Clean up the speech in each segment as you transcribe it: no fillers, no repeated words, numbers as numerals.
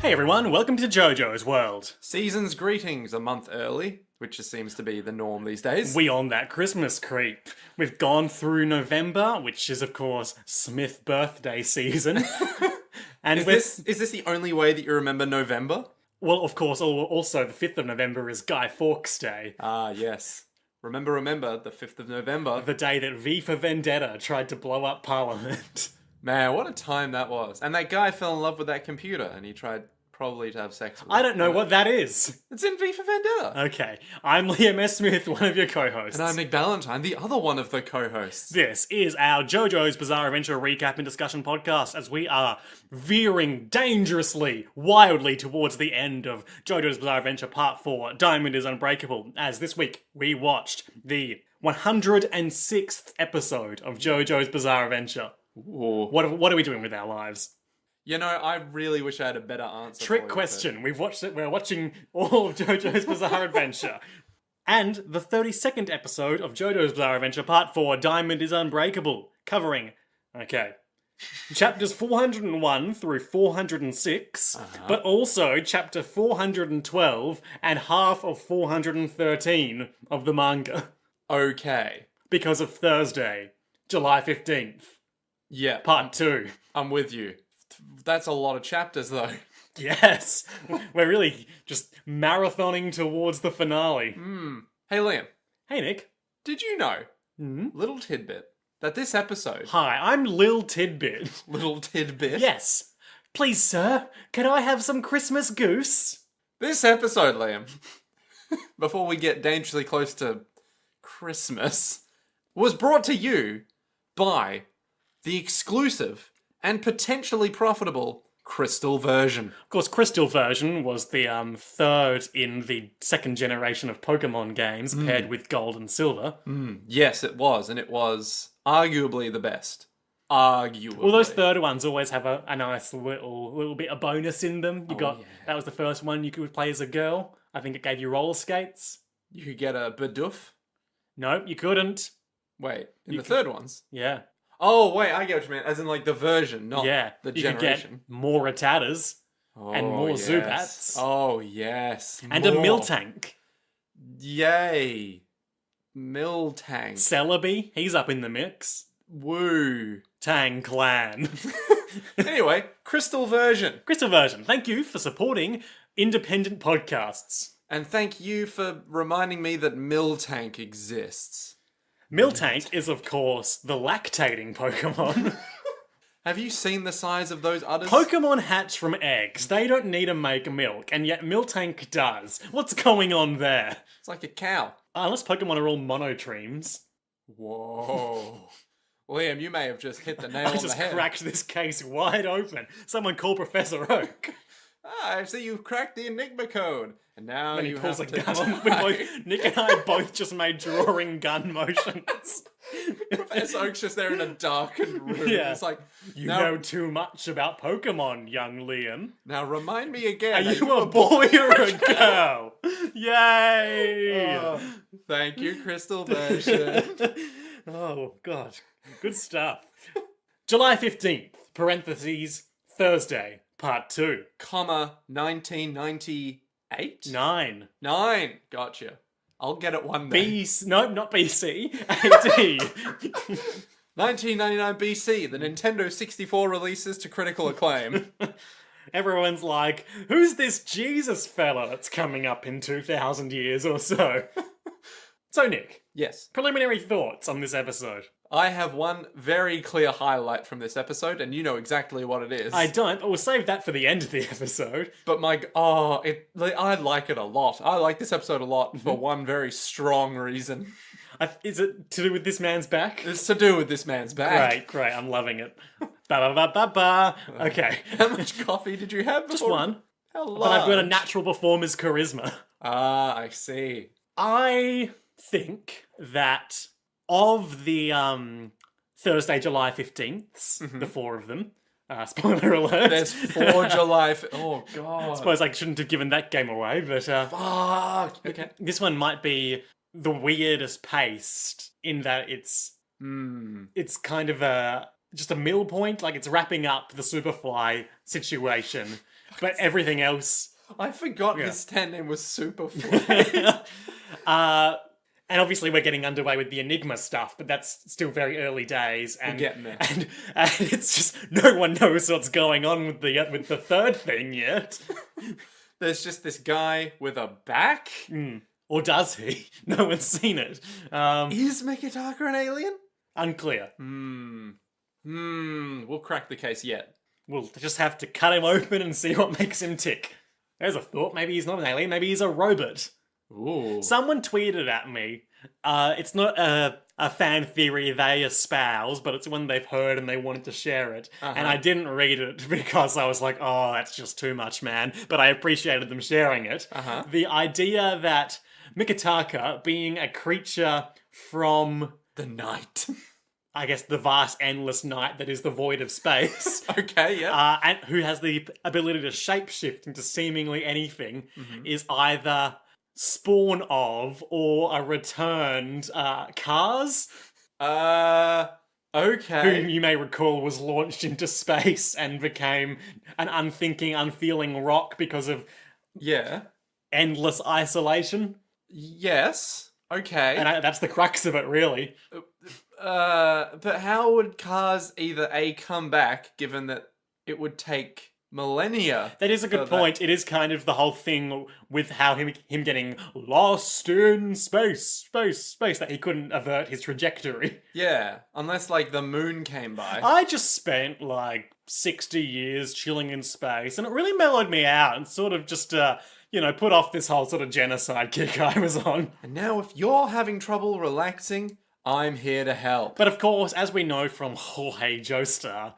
Hey everyone, welcome to Jojo's World. Season's greetings a month early, which just seems to be the norm these days. We on that Christmas creep. We've gone through November, which is of course Smith birthday season. And is this the only way that you remember November? well, of course, also the 5th of November is Guy Fawkes Day. Ah, yes. Remember, the 5th of November. The day that V for Vendetta tried to blow up Parliament. Man, what a time that was. And that guy fell in love with that computer and he tried probably to have sex with it. I don't know what that is. It's in V for Vendetta. Okay, I'm Liam S. Smith, one of your co-hosts. And I'm Nick Ballantyne, the other one of the co-hosts. This is our JoJo's Bizarre Adventure recap and discussion podcast as we are veering dangerously, wildly towards the end of JoJo's Bizarre Adventure Part 4, Diamond is Unbreakable, as this week we watched the 106th episode of JoJo's Bizarre Adventure. Ooh. What are we doing with our lives? You know, I really wish I had a better answer. Trick question. We've watched it. We're watching all of JoJo's Bizarre Adventure. And the 32nd episode of JoJo's Bizarre Adventure Part 4, Diamond is Unbreakable, covering, chapters 401 through 406, but also chapter 412 and half of 413 of the manga. Okay. Because of Thursday, July 15th, Yeah. Part 2. I'm with you. That's a lot of chapters, though. Yes, we're really just marathoning towards the finale. Hey, Liam. Hey, Nick. Did you know, little tidbit, that this episode... Hi, I'm Lil Tidbit. Little tidbit? Yes. Please, sir, can I have some Christmas goose? This episode, Liam, before we get dangerously close to Christmas, was brought to you by the exclusive and potentially profitable Crystal version. Of course, Crystal version was the third in the second generation of Pokemon games, paired with Gold and Silver. Yes, it was, and it was arguably the best. Arguably. Well, those third ones always have a nice little bit of bonus in them. That was the first one you could play as a girl. I think it gave you roller skates. You could get a Bidoof. No, you couldn't. Wait, in the third ones? Yeah. Oh, wait, I get what you mean. As in, like, the version, not the you generation. could get more Rattatas and more yes. Zubats. Oh, yes. And a Miltank. Yay. Miltank. Celebi, he's up in the mix. Woo. Tang Clan. Anyway, Crystal version. Crystal version, thank you for supporting independent podcasts. And thank you for reminding me that Miltank exists. Miltank is, of course, the lactating Pokemon. Have you seen the size of those udders? Pokemon hatch from eggs. They don't need to make milk, and yet Miltank does. What's going on there? It's like a cow. Unless Pokemon are all monotremes. Whoa. Liam, you may have just hit the nail I on the just head. cracked this case wide open. Someone call Professor Oak. Ah, I see you've cracked the Enigma code. And now Then he you pulls a have gun. to... Nick and I both just made drawing gun motions. Professor Oak's just there in a darkened room. Yeah. It's like, You know too much about Pokemon, young Liam. now remind me again. Are you a boy or a girl? Yay! Thank you, Crystal version. Oh, God. Good stuff. July 15th, parentheses, Thursday, part 2. Comma, 1998? 9. 9. Gotcha. I'll get it one day. Nope, not BC. AD. 1999 BC, the Nintendo 64 releases to critical acclaim. Everyone's like, who's this Jesus fella that's coming up in 2,000 years or so? So, Nick, Yes. preliminary thoughts on this episode. I have one very clear highlight from this episode, and you know exactly what it is. I don't, but we'll save that for the end of the episode. But I like it a lot. I like this episode a lot for one very strong reason. Is it to do with this man's back? It's to do with this man's back. Great, I'm loving it. Ba ba ba ba ba. Okay. How much coffee did you have before? Just one. How large? But I've got a natural performer's charisma. Ah, I see. I think that of the Thursday, July 15th, the 4 of them, spoiler alert. There's 4 July... Oh, God. I suppose I shouldn't have given that game away, but Fuck. Okay. this one might be the weirdest paced in that it's kind of just a middle point, like it's wrapping up the Superfly situation But everything else... I forgot Yeah. his stand name was Superfly. And obviously we're getting underway with the Enigma stuff, but that's still very early days. And, getting there. And it's just no one knows what's going on with the third thing yet. There's just this guy with a back. Or does he? No one's seen it. Is Mikitaka an alien? Unclear. We'll crack the case yet. We'll just have to cut him open and see what makes him tick. There's a thought. Maybe he's not an alien. Maybe he's a robot. Ooh. Someone tweeted at me. It's not a fan theory they espouse, but it's one they've heard and they wanted to share it. And I didn't read it because I was like, oh, that's just too much, man. But I appreciated them sharing it. The idea that Mikitaka, being a creature from... The night. I guess the vast, endless night that is the void of space. Okay, yeah. And who has the ability to shapeshift into seemingly anything, is either spawn of or a returned Cars, who Okay. you may recall was launched into space and became an unthinking, unfeeling rock because of Yeah. endless isolation. Yes. Okay. And that's the crux of it, really. But how would Cars either A, come back, given that it would take millennia? That is a good for point. It is kind of the whole thing with how him getting lost in space, that he couldn't avert his trajectory. Yeah, unless, like, the moon came by. I just spent, like, 60 years chilling in space, and it really mellowed me out and sort of just, put off this whole sort of genocide kick I was on. And now if you're having trouble relaxing, I'm here to help. But of course, as we know from Jorge Joestar,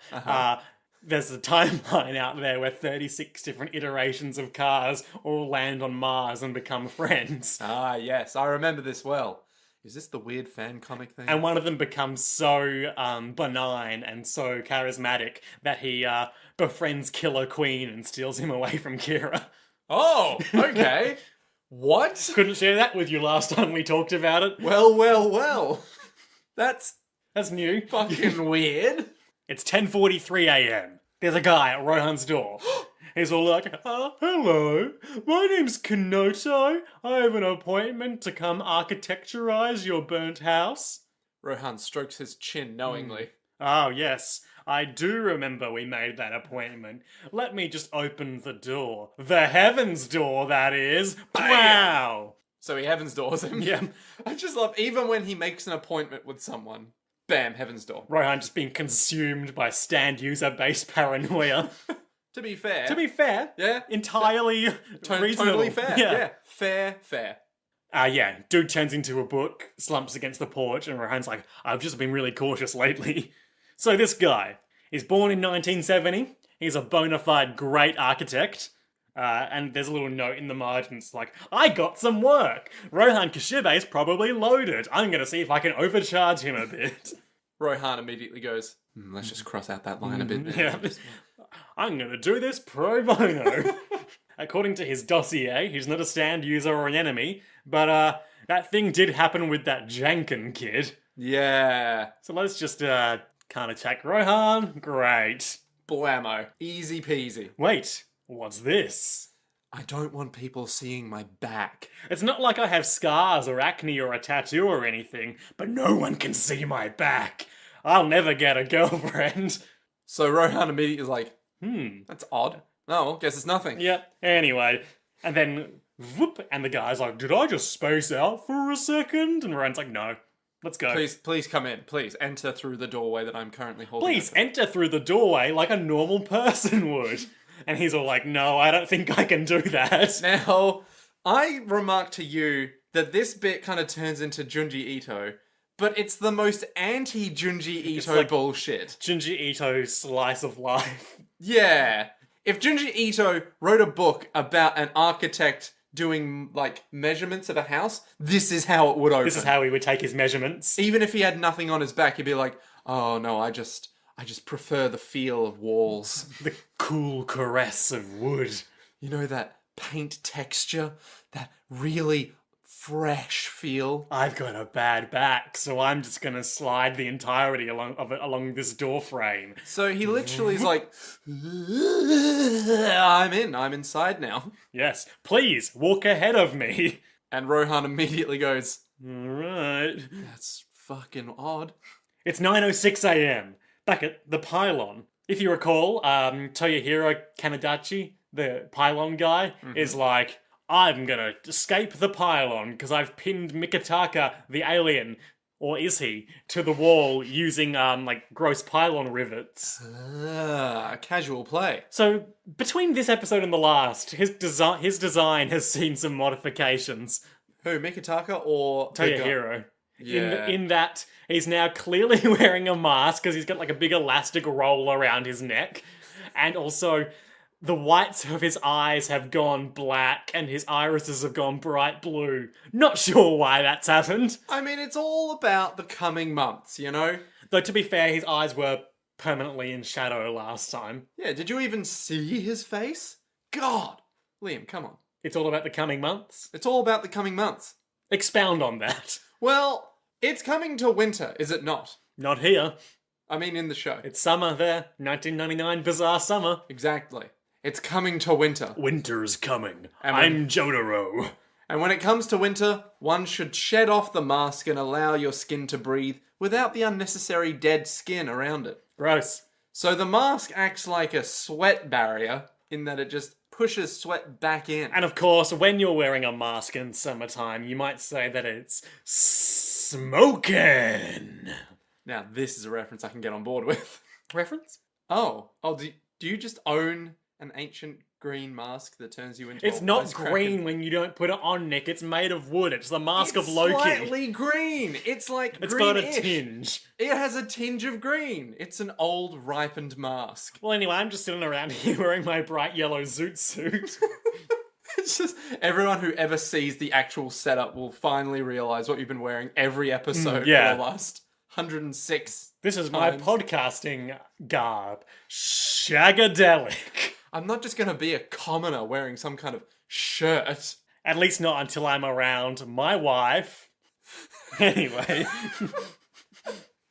there's a timeline out there where 36 different iterations of Cars all land on Mars and become friends. Ah, yes, I remember this well. Is this the weird fan comic thing? And one of them becomes so benign and so charismatic that he befriends Killer Queen and steals him away from Kira. Oh, okay. What? Couldn't share that with you last time we talked about it. Well. That's That's new. fucking weird. It's 10:43 a.m. There's a guy at Rohan's door. He's all like, hello, my name's Kenoto. I have an appointment to come architecturize your burnt house. Rohan strokes his chin knowingly. Oh, yes, I do remember we made that appointment. Let me just open the door. The heaven's door, that is. Wow! So he heaven's doors him. Yeah, I just love, even when he makes an appointment with someone, bam, heaven's door. Rohan just being consumed by stand user-based paranoia. To be fair. Yeah. Entirely reasonable. Totally fair. Yeah. Fair. Yeah, dude turns into a book, slumps against the porch, and Rohan's like, I've just been really cautious lately. So this guy is born in 1970. He's a bona fide great architect. And there's a little note in the margins like, I got some work. Rohan Kashibe's probably loaded. I'm going to see if I can overcharge him a bit. Rohan immediately goes, let's just cross out that line a bit. Yeah. I'm going to do this pro bono. According to his dossier, he's not a stand user or an enemy, but that thing did happen with that Janken kid. Yeah. So let's just kind of check Rohan. Great. Blammo. Easy peasy. Wait, what's this? I don't want people seeing my back. It's not like I have scars or acne or a tattoo or anything, but no one can see my back. I'll never get a girlfriend. So Rohan immediately is like, Hmm. that's odd. No, well, guess it's nothing. Yeah, anyway. And then, whoop, and the guy's like, did I just space out for a second? And Rohan's like, no, let's go. Please come in. Please enter through the doorway that I'm currently holding. Please open. enter through the doorway like a normal person would. And he's all like, no, I don't think I can do that. Now, I remarked to you that this bit kind of turns into Junji Ito, but it's the most anti-Junji Ito like- bullshit. Junji Ito's slice of life. Yeah. If Junji Ito wrote a book about an architect doing, like, measurements of a house, this is how it would open. This is how he would take his measurements. Even if he had nothing on his back, he'd be like, oh no, I just prefer the feel of walls. The cool caress of wood. You know, that paint texture? That really fresh feel. I've got a bad back, so I'm just gonna slide the entirety along this door frame. So he literally is like, I'm inside now. Yes, please walk ahead of me. And Rohan immediately goes, Alright. that's fucking odd. It's 9:06 a.m. back at the pylon. If you recall, Toyohiro Kanadachi, the pylon guy, is like, I'm gonna escape the pylon because I've pinned Mikitaka, the alien, or is he, to the wall using gross pylon rivets. Casual play. So between this episode and the last, his design has seen some modifications. Who, Mikitaka or the guy? Toyohiro. Yeah. In that he's now clearly wearing a mask because he's got like a big elastic roll around his neck, and also the whites of his eyes have gone black and his irises have gone bright blue. Not sure why that's happened. I mean, it's all about the coming months, you know? Though to be fair, his eyes were permanently in shadow last time. Yeah, did you even see his face? God! Liam, come on. It's all about the coming months. It's all about the coming months. Expound on that. Well, it's coming to winter, is it not? Not here. I mean, in the show. It's summer there. 1999 bizarre summer. Exactly. It's coming to winter. Winter's coming. And I'm Jotaro. And when it comes to winter, one should shed off the mask and allow your skin to breathe without the unnecessary dead skin around it. Gross. So the mask acts like a sweat barrier in that it just pushes sweat back in. And of course, when you're wearing a mask in summertime, you might say that it's smoking. Now, this is a reference I can get on board with. Reference? Oh, do you just own an ancient green mask that turns you into It's a not wisecracking- green when you don't put it on, Nick. It's made of wood. It's the mask It's of Loki. slightly green. It's like It's got a greenish. tinge. It has a tinge of green. It's an old, ripened mask. Well, anyway, I'm just sitting around here wearing my bright yellow zoot suit. It's just everyone who ever sees the actual setup will finally realize what you've been wearing every episode yeah. for the last 106. This is my times. podcasting garb. Shagadelic. I'm not just going to be a commoner wearing some kind of shirt. At least not until I'm around my wife. Anyway.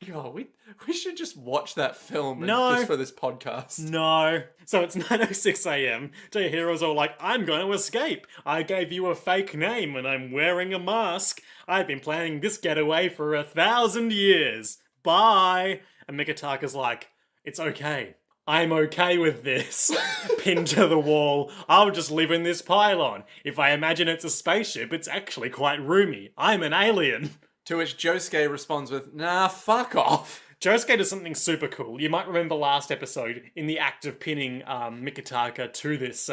God, we should just watch that film No. just for this podcast. No. So it's 9:06 a.m. Toyohiro's all like, I'm going to escape. I gave you a fake name and I'm wearing a mask. I've been planning this getaway for 1,000 years. Bye. And Mikitaka's like, it's okay. I'm okay with this. Pinned to the wall. I'll just live in this pylon. If I imagine it's a spaceship, it's actually quite roomy. I'm an alien. To which Josuke responds with, nah, fuck off. Josuke does something super cool. You might remember last episode, in the act of pinning Mikitaka to this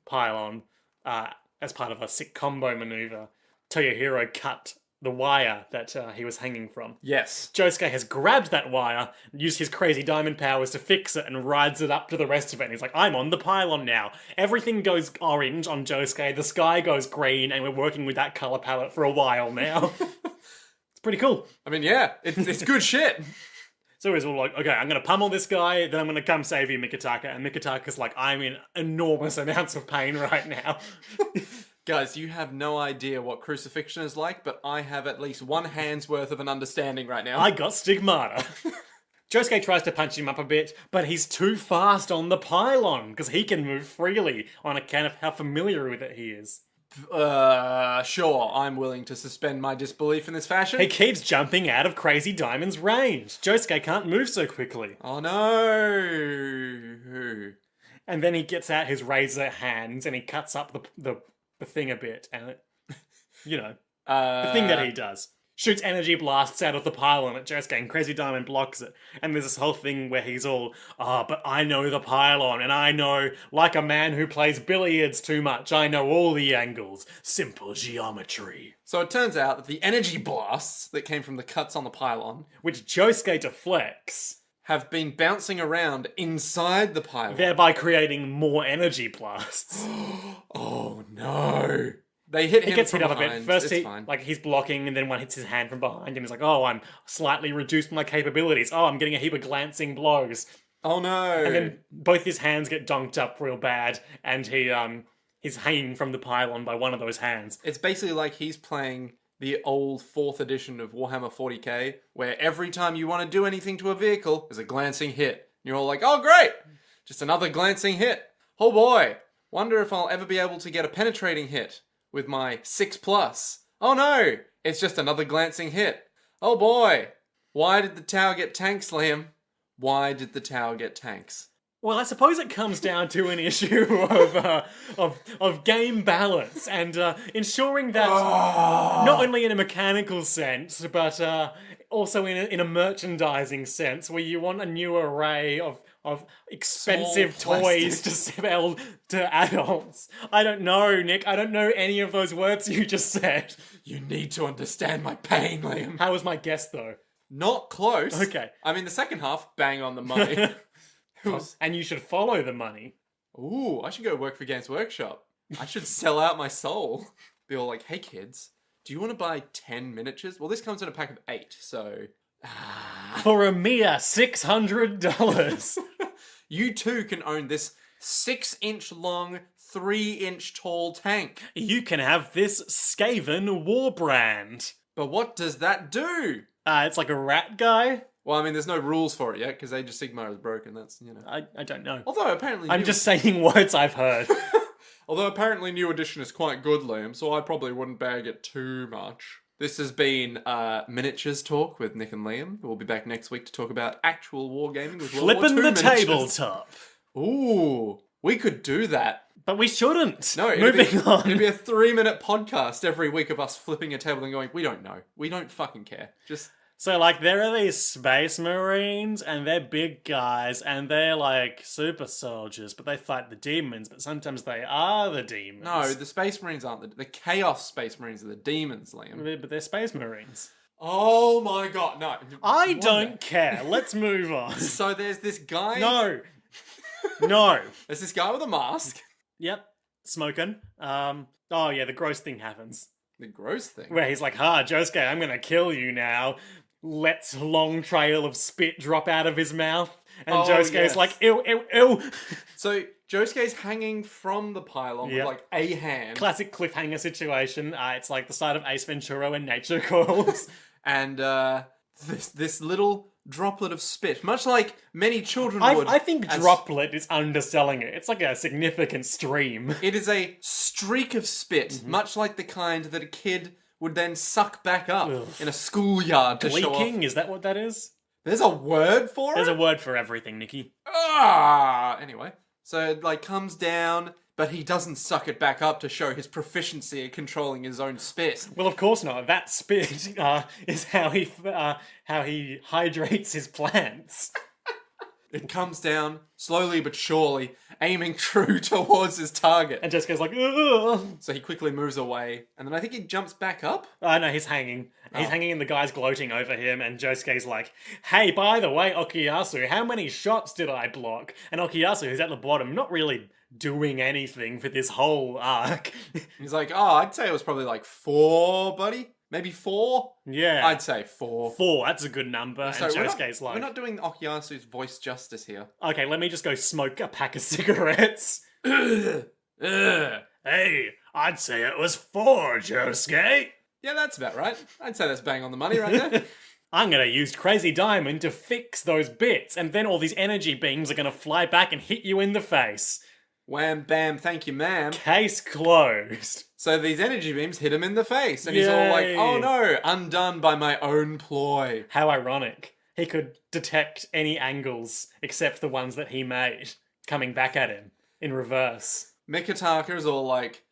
pylon as part of a sick combo maneuver, Toyohiro cut the wire that he was hanging from. Yes. Josuke has grabbed that wire, used his crazy diamond powers to fix it, and rides it up to the rest of it. And he's like, I'm on the pylon now. Everything goes orange on Josuke, the sky goes green, and we're working with that colour palette for a while now. It's pretty cool. I mean, yeah, it's good shit. So he's all like, okay, I'm going to pummel this guy, then I'm going to come save you, Mikitaka. And Mikitaka's like, I'm in enormous amounts of pain right now. Guys, you have no idea what crucifixion is like, but I have at least one hand's worth of an understanding right now. I got stigmata. Josuke tries to punch him up a bit, but he's too fast on the pylon, because he can move freely on account of how familiar with it he is. Sure, I'm willing to suspend my disbelief in this fashion. He keeps jumping out of Crazy Diamond's range. Josuke can't move so quickly. Oh no! And then he gets out his razor hands and he cuts up the thing a bit, and it, you know, the thing that he does. Shoots energy blasts out of the pylon at Josuke, and Crazy Diamond blocks it. And there's this whole thing where he's all, but I know the pylon, and I know, like a man who plays billiards too much, I know all the angles. Simple geometry. So it turns out that the energy blasts that came from the cuts on the pylon Which Josuke deflects, have been bouncing around inside the pylon. thereby creating more energy blasts. Oh no! They hit him He gets from hit up a behind. bit. First, It's fine. he's blocking, and then one hits his hand from behind, and he's like, oh, I'm slightly reduced my capabilities. Oh, I'm getting a heap of glancing blows. Oh no! And then both his hands get donked up real bad, and he he's hanging from the pylon by one of those hands. It's basically like he's playing the old 4th edition of Warhammer 40k, where every time you want to do anything to a vehicle, there's a glancing hit. And you're all like, oh great! Just another glancing hit. Oh boy! Wonder if I'll ever be able to get a penetrating hit with my 6+. Oh no! It's just another glancing hit. Oh boy! Why did the tower get tanks, Liam? Why did the tower get tanks? Well, I suppose it comes down to an issue of game balance and ensuring that not only in a mechanical sense, but also in a merchandising sense, where you want a new array of expensive toys to sell to adults. I don't know, Nick. I don't know any of those words you just said. You need to understand my pain, Liam. How was my guess, though? Not close. Okay. I mean, the second half, bang on the money. And you should follow the money. Ooh, I should go work for Games Workshop. I should sell out my soul. Be all like, hey kids, do you want to buy 10 miniatures? Well, this comes in a pack of 8, so... For a mere $600. You too can own this 6-inch long, 3-inch tall tank. You can have this Skaven war brand. But what does that do? It's like a rat guy. Well, I mean, there's no rules for it yet, because Age of Sigmar is broken, that's, you know. I don't know. Although, apparently... I'm just saying words I've heard. Although, apparently, New Edition is quite good, Liam, so I probably wouldn't bag it too much. This has been Miniatures Talk with Nick and Liam. We'll be back next week to talk about actual wargaming with World War Flipping II the miniatures. tabletop. Ooh, we could do that. But we shouldn't. No, Moving on. It'd be a 3-minute podcast every week of us flipping a table and going, we don't know. We don't fucking care. Just... So, like, there are these space marines, and they're big guys, and they're, like, super soldiers, but they fight the demons, but sometimes they are the demons. No, the Space Marines aren't the Chaos Space Marines are the demons, Liam. But they're space marines. Oh my god, no. I don't care. Let's move on. So there's this guy... No. No. There's this guy with a mask. Yep. Smoking. Oh, yeah, the gross thing happens. The gross thing? Where he's like, Josuke, I'm gonna kill you now. Lets long trail of spit drop out of his mouth. And Josuke's like, ew, ew, ew. So Josuke's hanging from the pylon with like a hand. Classic cliffhanger situation. It's like the start of Ace Ventura when nature calls. And this little droplet of spit, much like many children would. I think droplet is underselling it. It's like a significant stream. It is a streak of spit, much like the kind that a kid would then suck back up in a schoolyard to show off. Leaking? Is that what that is? There's a word for it? There's a word for everything, Nikki. Anyway, so it like comes down, but he doesn't suck it back up to show his proficiency at controlling his own spit. Well, of course not. That spit is how he hydrates his plants. It comes down, slowly but surely, aiming true towards his target. And Jessica's like, ugh. So he quickly moves away, and then I think he jumps back up. No, he's hanging. He's hanging and the guy's gloating over him, and Josuke's like, hey, by the way, Okuyasu, how many shots did I block? And Okuyasu, who's at the bottom, not really doing anything for this whole arc. He's like, I'd say it was probably like 4, buddy. Maybe 4? Yeah. I'd say 4. 4, that's a good number. And Josuke's like... We're not doing Okuyasu's voice justice here. Okay, let me just go smoke a pack of cigarettes. Hey, I'd say it was 4, Josuke. Yeah, that's about right. I'd say that's bang on the money right there. I'm gonna use Crazy Diamond to fix those bits, and then all these energy beams are gonna fly back and hit you in the face. Wham, bam, thank you, ma'am. Case closed. So these energy beams hit him in the face, and he's all like, oh no, undone by my own ploy. How ironic. He could detect any angles except the ones that he made coming back at him in reverse. Mikitaka is all like,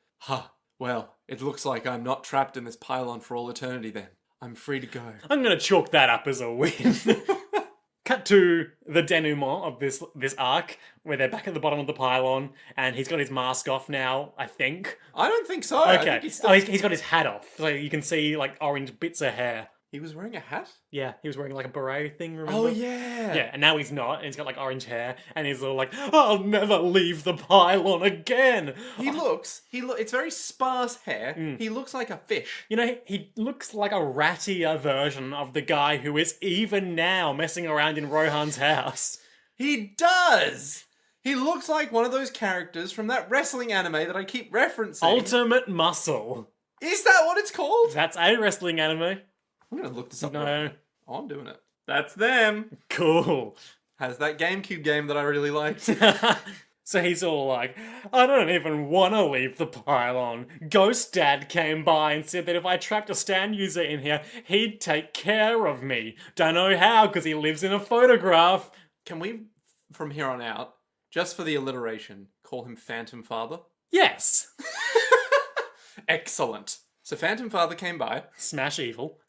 well, it looks like I'm not trapped in this pylon for all eternity then. I'm free to go. I'm gonna chalk that up as a win. Cut to the denouement of this arc, where they're back at the bottom of the pylon, and he's got his mask off now, I think. I don't think so. Okay. I think he's got his hat off, so you can see, like, orange bits of hair. He was wearing a hat? Yeah, he was wearing, like, a beret thing, remember? Oh, yeah. Yeah, and now he's not, and he's got, like, orange hair, and he's all like, I'll never leave the pylon again! It's very sparse hair. He looks like a fish. You know, he looks like a rattier version of the guy who is even now messing around in Rohan's house. He does! He looks like one of those characters from that wrestling anime that I keep referencing. Ultimate Muscle. Is that what it's called? That's a wrestling anime. I'm gonna look this up. No. Oh, I'm doing it. That's them. Cool. Has that GameCube game that I really liked. So he's all like, I don't even want to leave the pylon. Ghost Dad came by and said that if I trapped a stand user in here, he'd take care of me. Don't know how, because he lives in a photograph. Can we, from here on out, just for the alliteration, call him Phantom Father? Yes. Excellent. So Phantom Father came by. Smash Evil.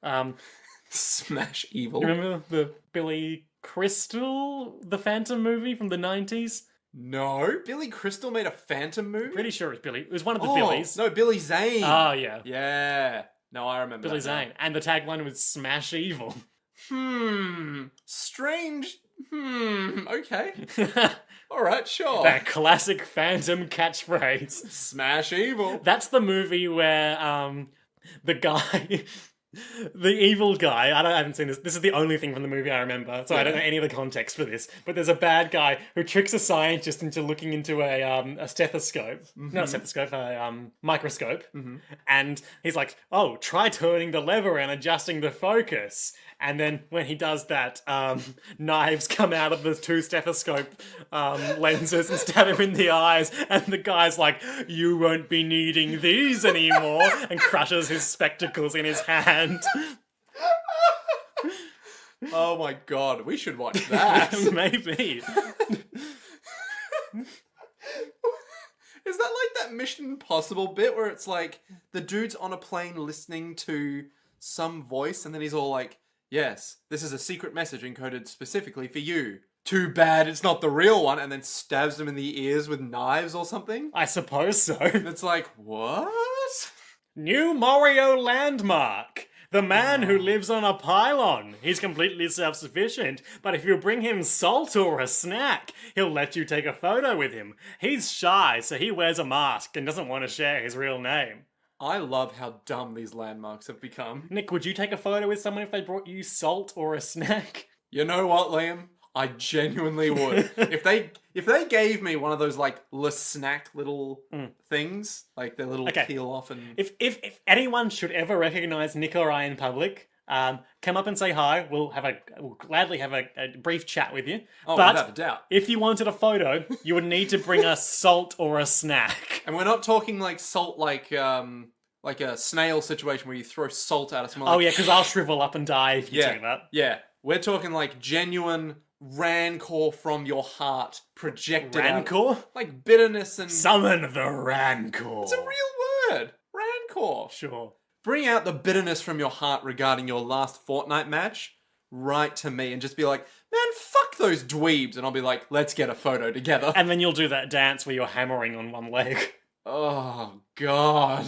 Smash Evil. You remember the Billy Crystal, the Phantom movie from the 90s? No, Billy Crystal made a Phantom movie? Pretty sure it's Billy. It was one of the Billies. No, Billy Zane. Oh, yeah. Yeah. No, I remember Billy that now. Zane. And the tagline was Smash Evil. Strange. Okay. Alright, sure. That classic Phantom catchphrase. Smash Evil. That's the movie where the guy, the evil guy, I haven't seen this. This is the only thing from the movie I remember, so I don't know any of the context for this. But there's a bad guy who tricks a scientist into looking into a stethoscope, not a stethoscope, a microscope, and he's like, "Oh, try turning the lever and adjusting the focus." And then when he does that, knives come out of the two stethoscope lenses and stab him in the eyes. And the guy's like, "You won't be needing these anymore," and crushes his spectacles in his hand. Oh my god, we should watch that. Maybe. Is that like that Mission Impossible bit where it's like the dude's on a plane listening to some voice and then he's all like, "Yes, this is a secret message encoded specifically for you. Too bad it's not the real one," and then stabs him in the ears with knives or something? I suppose so. It's like, what? New Mario landmark. The man who lives on a pylon. He's completely self-sufficient, but if you bring him salt or a snack, he'll let you take a photo with him. He's shy, so he wears a mask and doesn't want to share his real name. I love how dumb these landmarks have become. Nick, would you take a photo with someone if they brought you salt or a snack? You know what, Liam? I genuinely would. If they gave me one of those like snack little things, like the little peel off and If anyone should ever recognize Nick or I in public, come up and say hi. We'll gladly have a brief chat with you. oh, But without a doubt. if you wanted a photo, you would need to bring us salt or a snack. And we're not talking like salt, like a snail situation where you throw salt at us. Oh yeah, because I'll shrivel up and die if you do that. Yeah. We're talking like genuine rancor from your heart projected out. Rancor? Like bitterness and... Summon the Rancor. It's a real word. Rancor. Sure. Bring out the bitterness from your heart regarding your last Fortnite match right to me and just be like, "Man, fuck those dweebs." And I'll be like, "Let's get a photo together." And then you'll do that dance where you're hammering on one leg. Oh, God.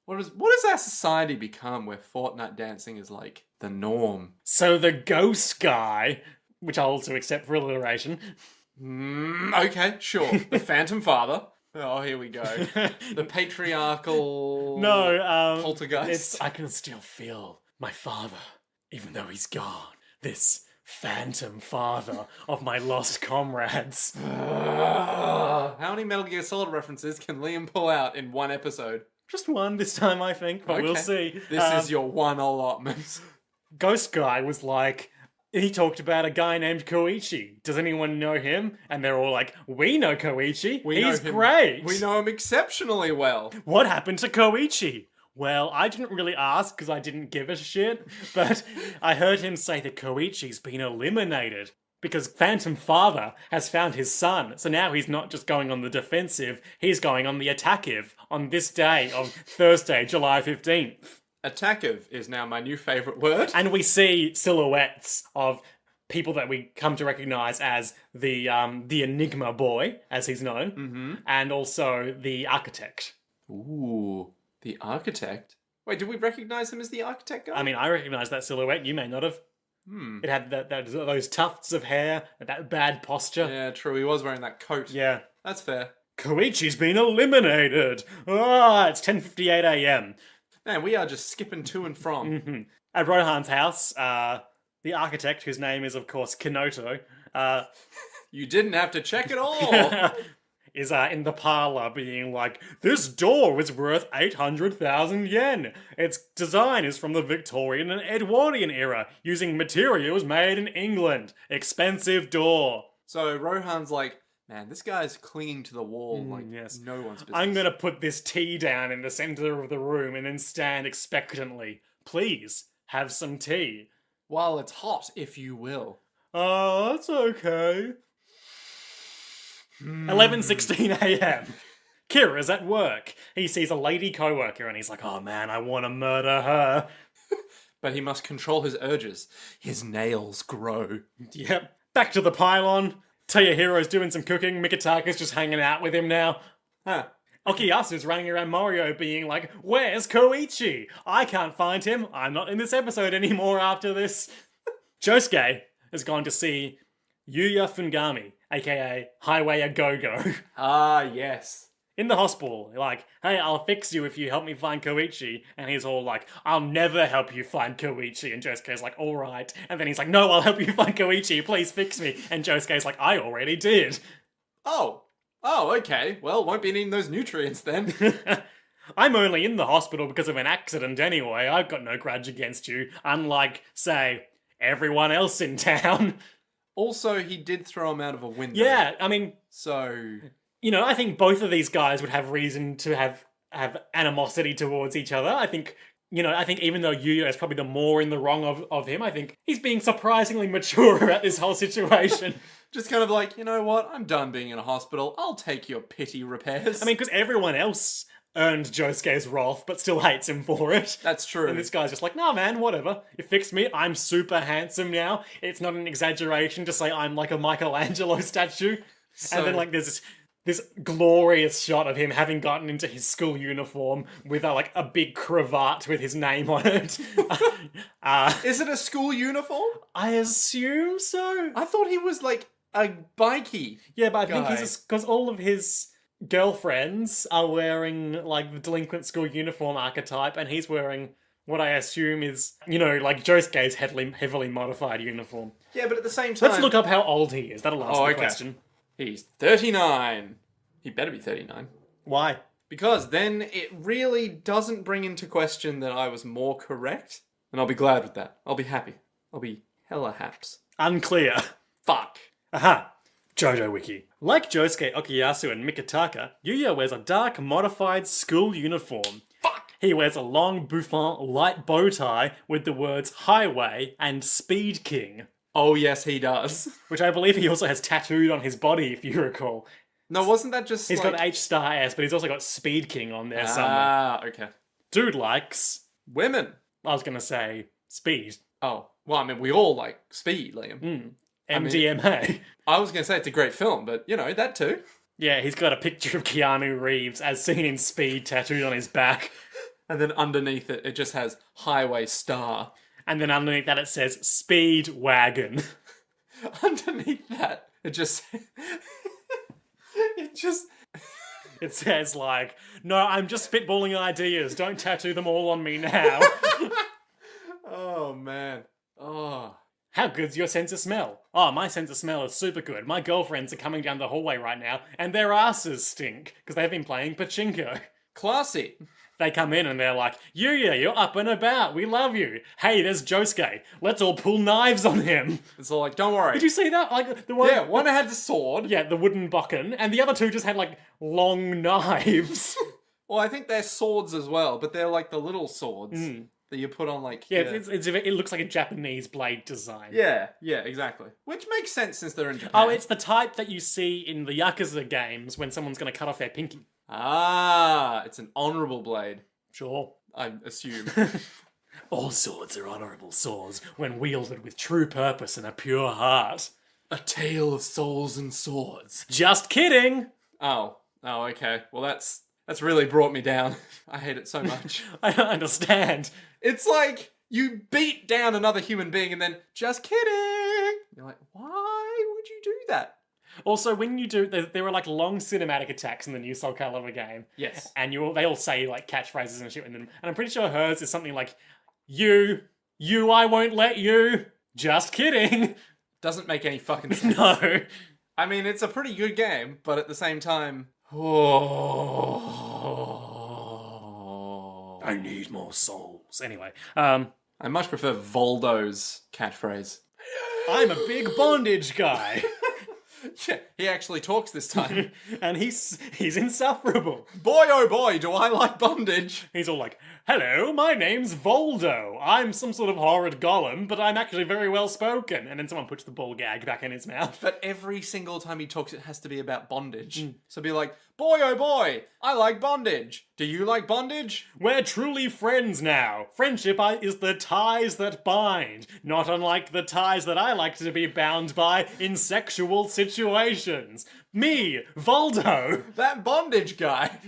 What has our society become where Fortnite dancing is like the norm? So the ghost guy, which I'll also accept for alliteration. Okay, sure. The Phantom Father. Oh, here we go. The patriarchal... poltergeist. I can still feel my father, even though he's gone. This phantom father of my lost comrades. How many Metal Gear Solid references can Liam pull out in one episode? Just one this time, I think, but we'll see. This is your one allotment. Ghost guy was like... He talked about a guy named Koichi. Does anyone know him? And they're all like, "We know Koichi. He's great. We know him exceptionally well." What happened to Koichi? Well, I didn't really ask because I didn't give a shit, but I heard him say that Koichi's been eliminated because Phantom Father has found his son. So now he's not just going on the defensive, he's going on the attackive on this day of Thursday, July 15th. Attackive is now my new favourite word. And we see silhouettes of people that we come to recognise as the Enigma Boy, as he's known, and also the Architect. Ooh, the Architect? Wait, did we recognise him as the Architect guy? I mean, I recognise that silhouette, you may not have. It had those tufts of hair, that bad posture. Yeah, true, he was wearing that coat. Yeah. That's fair. Koichi's been eliminated! It's 10:58 a.m. Man, we are just skipping to and from. At Rohan's house, the Architect, whose name is, of course, Kenoto, You didn't have to check at all. is in the parlor being like, this door is worth 800,000 yen. Its design is from the Victorian and Edwardian era, using materials made in England. Expensive door. So Rohan's like, man, this guy's clinging to the wall like yes. no one's business. I'm gonna put this tea down in the center of the room and then stand expectantly. Please, have some tea. While it's hot, if you will. Oh, that's okay. 11:16 a.m. Kira's at work. He sees a lady co-worker and he's like, oh man, I want to murder her. But he must control his urges. His nails grow. Yep. Back to the pylon. Toyohiro's doing some cooking. Mikitaka's just hanging out with him now. Huh. Okiyasu's running around Mario being like, where's Koichi? I can't find him. I'm not in this episode anymore after this. Josuke has gone to see Yuya Fungami, aka Highway A Go-Go. Ah, yes. In the hospital, like, hey, I'll fix you if you help me find Koichi. And he's all like, I'll never help you find Koichi. And Josuke's like, all right. And then he's like, no, I'll help you find Koichi. Please fix me. And Josuke's like, I already did. Oh, okay. Well, won't be needing those nutrients then. I'm only in the hospital because of an accident anyway. I've got no grudge against you. Unlike, say, everyone else in town. Also, he did throw him out of a window. Yeah, I mean... So... You know, I think both of these guys would have reason to have animosity towards each other. I think even though Yuya is probably the more in the wrong of him, I think he's being surprisingly mature about this whole situation. Just kind of like, you know what? I'm done being in a hospital. I'll take your pity repairs. I mean, because everyone else earned Josuke's wrath, but still hates him for it. That's true. And this guy's just like, nah, man, whatever. You fixed me. I'm super handsome now. It's not an exaggeration to say I'm like a Michelangelo statue. And then, like, there's this glorious shot of him having gotten into his school uniform with a big cravat with his name on it. Is it a school uniform? I assume so. I thought he was like a bikey. Yeah, but I guy. think he's because all of his girlfriends are wearing like the delinquent school uniform archetype, and he's wearing what I assume is, like Josuke's heavily modified uniform. Yeah, but at the same time... Let's look up how old he is. That'll answer the question. He's 39. He better be 39. Why? Because then it really doesn't bring into question that I was more correct. And I'll be glad with that. I'll be happy. I'll be hella haps. Unclear. Fuck. Aha. Jojo Wiki. Like Josuke, Okuyasu, and Mikitaka, Yuya wears a dark, modified school uniform. Fuck. He wears a long, bouffant, light bow tie with the words Highway and Speed King. Oh, yes, he does. Which I believe he also has tattooed on his body, if you recall. No, wasn't that just He's got H*S, but he's also got Speed King on there somewhere. Ah, okay. Dude likes... women. I was going to say speed. Oh, well, I mean, we all like Speed, Liam. MDMA. I was going to say it's a great film, but, that too. Yeah, he's got a picture of Keanu Reeves as seen in Speed tattooed on his back. And then underneath it, it just has Highway Star. And then underneath that it says Speed Wagon. Underneath that, it just... It says like, no, I'm just spitballing ideas. Don't tattoo them all on me now. Oh, man. Oh. How good's your sense of smell? Oh, my sense of smell is super good. My girlfriends are coming down the hallway right now, and their asses stink, because they've been playing pachinko. Classy. They come in and they're like, Yuya, you're up and about. We love you. Hey, there's Josuke. Let's all pull knives on him. It's all like, don't worry. Did you see that? Like the one. Yeah, one had the sword. Yeah, the wooden bokken, and the other two just had like long knives. Well, I think they're swords as well, but they're like the little swords that you put on like. Yeah, it looks like a Japanese blade design. Yeah, exactly. Which makes sense since they're in Japan. Oh, it's the type that you see in the Yakuza games when someone's going to cut off their pinky. Ah, it's an honourable blade. Sure. I assume. All swords are honourable swords when wielded with true purpose and a pure heart. A tale of souls and swords. Just kidding! Oh, okay. Well, that's really brought me down. I hate it so much. I don't understand. It's like you beat down another human being and then, just kidding! You're like, why would you do that? Also, when you do, there are like long cinematic attacks in the new Soul Calibur game. Yes. And they all say like catchphrases and shit in them. And I'm pretty sure hers is something like, you, I won't let you. Just kidding. Doesn't make any fucking sense. No. I mean, it's a pretty good game, but at the same time... Oh. I need more souls. Anyway, I much prefer Voldo's catchphrase. I'm a big bondage guy. Yeah, he actually talks this time. And he's insufferable. Boy, oh boy, do I like bondage. He's all like, hello, my name's Voldo. I'm some sort of horrid golem, but I'm actually very well spoken. And then someone puts the ball gag back in his mouth. But every single time he talks, it has to be about bondage. So be like, boy, oh boy, I like bondage. Do you like bondage? We're truly friends now. Friendship is the ties that bind, not unlike the ties that I like to be bound by in sexual situations. Me, Voldo. That bondage guy.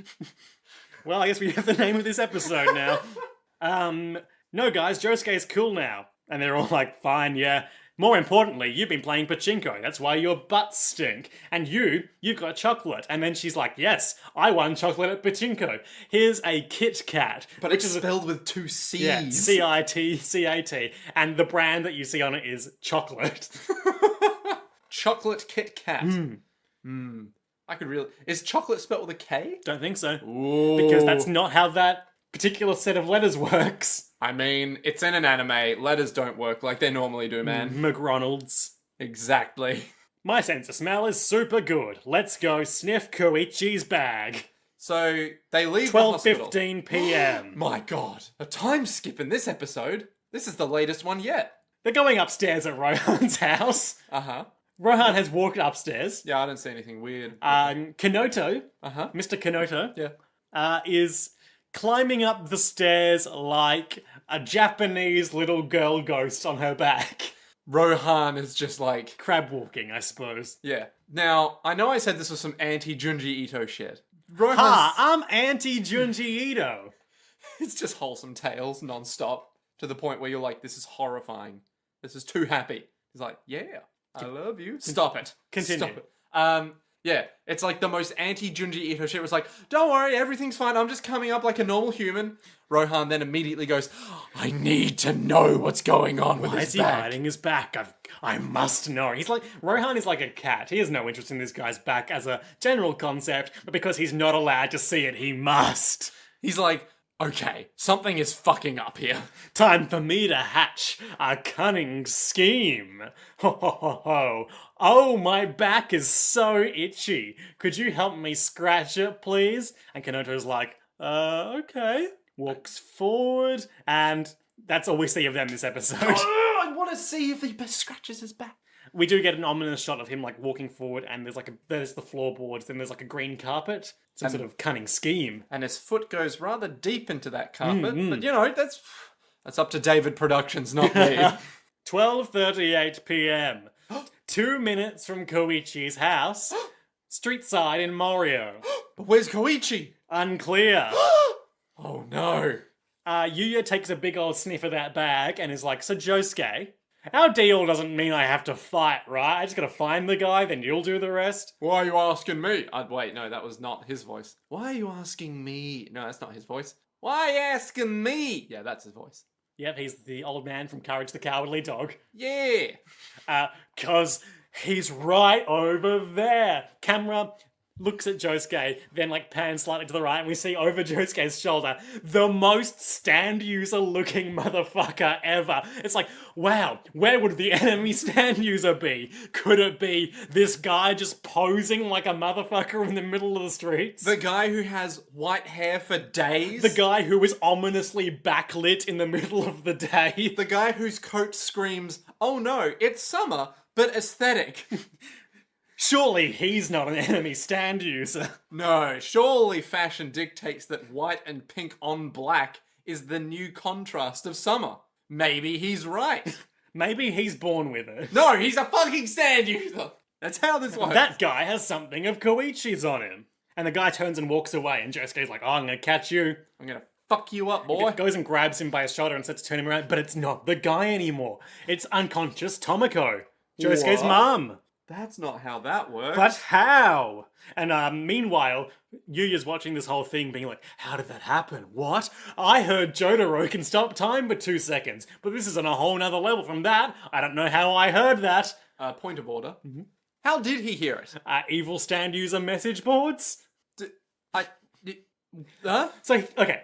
Well, I guess we have the name of this episode now. No guys, Josuke's cool now. And they're all like, fine, yeah. More importantly, you've been playing pachinko. That's why your butts stink. And you've got chocolate. And then she's like, yes, I won chocolate at pachinko. Here's a Kit Kat. But it's spelled with 2 C's. Yeah, C-I-T-C-A-T. And the brand that you see on it is chocolate. Chocolate Kit Kat. I could really... Is chocolate spelled with a K? Don't think so. Ooh. Because that's not how that particular set of letters works. I mean, it's in an anime. Letters don't work like they normally do, man. McRonald's. Exactly. My sense of smell is super good. Let's go sniff Koichi's bag. So, they leave the hospital. 12:15 p.m. My god, a time skip in this episode. This is the latest one yet. They're going upstairs at Rohan's house. Uh-huh. Rohan has walked upstairs. Yeah, I don't see anything weird. Kanoto, Mr. Kanoto, is climbing up the stairs like a Japanese little girl ghost on her back. Rohan is just like... Crab walking, I suppose. Yeah. Now, I know I said this was some anti-Junji Ito shit. Rohan's... I'm anti-Junji Ito. It's just wholesome tales non-stop to the point where you're like, this is horrifying. This is too happy. He's like, yeah, I love you. Stop it. Continue. Stop it. Yeah, it's like the most anti-Junji Ito shit. It was like, don't worry, everything's fine. I'm just coming up like a normal human. Rohan then immediately goes, I need to know what's going on with Why his is he back. hiding his back? I must know. He's like, Rohan is like a cat. He has no interest in this guy's back as a general concept, but because he's not allowed to see it, he must. He's like, okay, something is fucking up here. Time for me to hatch a cunning scheme. Ho ho ho ho. Oh, my back is so itchy. Could you help me scratch it, please? And Kanoto's like, okay. Walks forward, and that's all we see of them this episode. Oh, I want to see if he scratches his back. We do get an ominous shot of him like walking forward, and there's the floorboards, then there's like a green carpet, some sort of cunning scheme. And his foot goes rather deep into that carpet, but you know, that's up to David Productions, not me. 12:38 p.m. 2 minutes from Koichi's house, street side in Morio. But where's Koichi? Unclear. Oh no. Yuya takes a big old sniff of that bag and is like, so Josuke, our deal doesn't mean I have to fight, right? I just gotta find the guy, then you'll do the rest. Why are you asking me? Wait, no, that was not his voice. Why are you asking me? No, that's not his voice. Why asking me? Yeah, that's his voice. Yep, he's the old man from Courage the Cowardly Dog. Yeah. 'Cause he's right over there. Camera looks at Josuke, then like pans slightly to the right, and we see over Josuke's shoulder the most stand user looking motherfucker ever. It's like, wow, where would the enemy stand user be? Could it be this guy just posing like a motherfucker in the middle of the streets? The guy who has white hair for days? The guy who is ominously backlit in the middle of the day? The guy whose coat screams, oh no, it's summer, but aesthetic. Surely he's not an enemy stand user. No, surely fashion dictates that white and pink on black is the new contrast of summer. Maybe he's right. Maybe he's born with it. No, he's a fucking stand user. That's how this works. That guy has something of Koichi's on him. And the guy turns and walks away, and Josuke's like, oh, I'm gonna catch you. I'm gonna fuck you up, boy. Goes and grabs him by his shoulder and starts to turn him around, but it's not the guy anymore. It's unconscious Tomoko, Josuke's What? mum. That's not how that works. But how? And meanwhile, Yuya's watching this whole thing being like, how did that happen? What? I heard Jotaro can stop time for 2 seconds, but this is on a whole nother level from that. I don't know how I heard that. Point of order. How did he hear it? Evil stand user message boards? I... Huh? So, okay.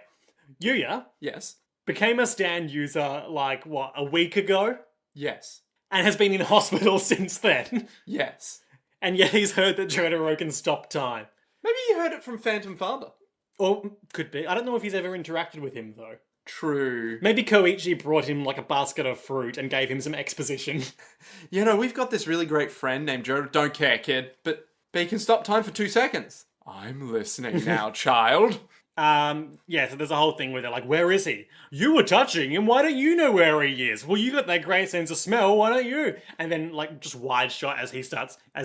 Yuya Yes. became a stand user, like, what, a week ago? Yes. And has been in hospital since then. Yes. And yet he's heard that Jotaro can stop time. Maybe you heard it from Phantom Father. Or, could be. I don't know if he's ever interacted with him, though. True. Maybe Koichi brought him, like, a basket of fruit and gave him some exposition. You know, we've got this really great friend named Jojo. Don't care, kid. But he can stop time for 2 seconds. I'm listening now, child. Yeah, so there's a whole thing with it, like, where is he? You were touching him, why don't you know where he is? Well, you got that great sense of smell, why don't you? And then, like, just wide shot as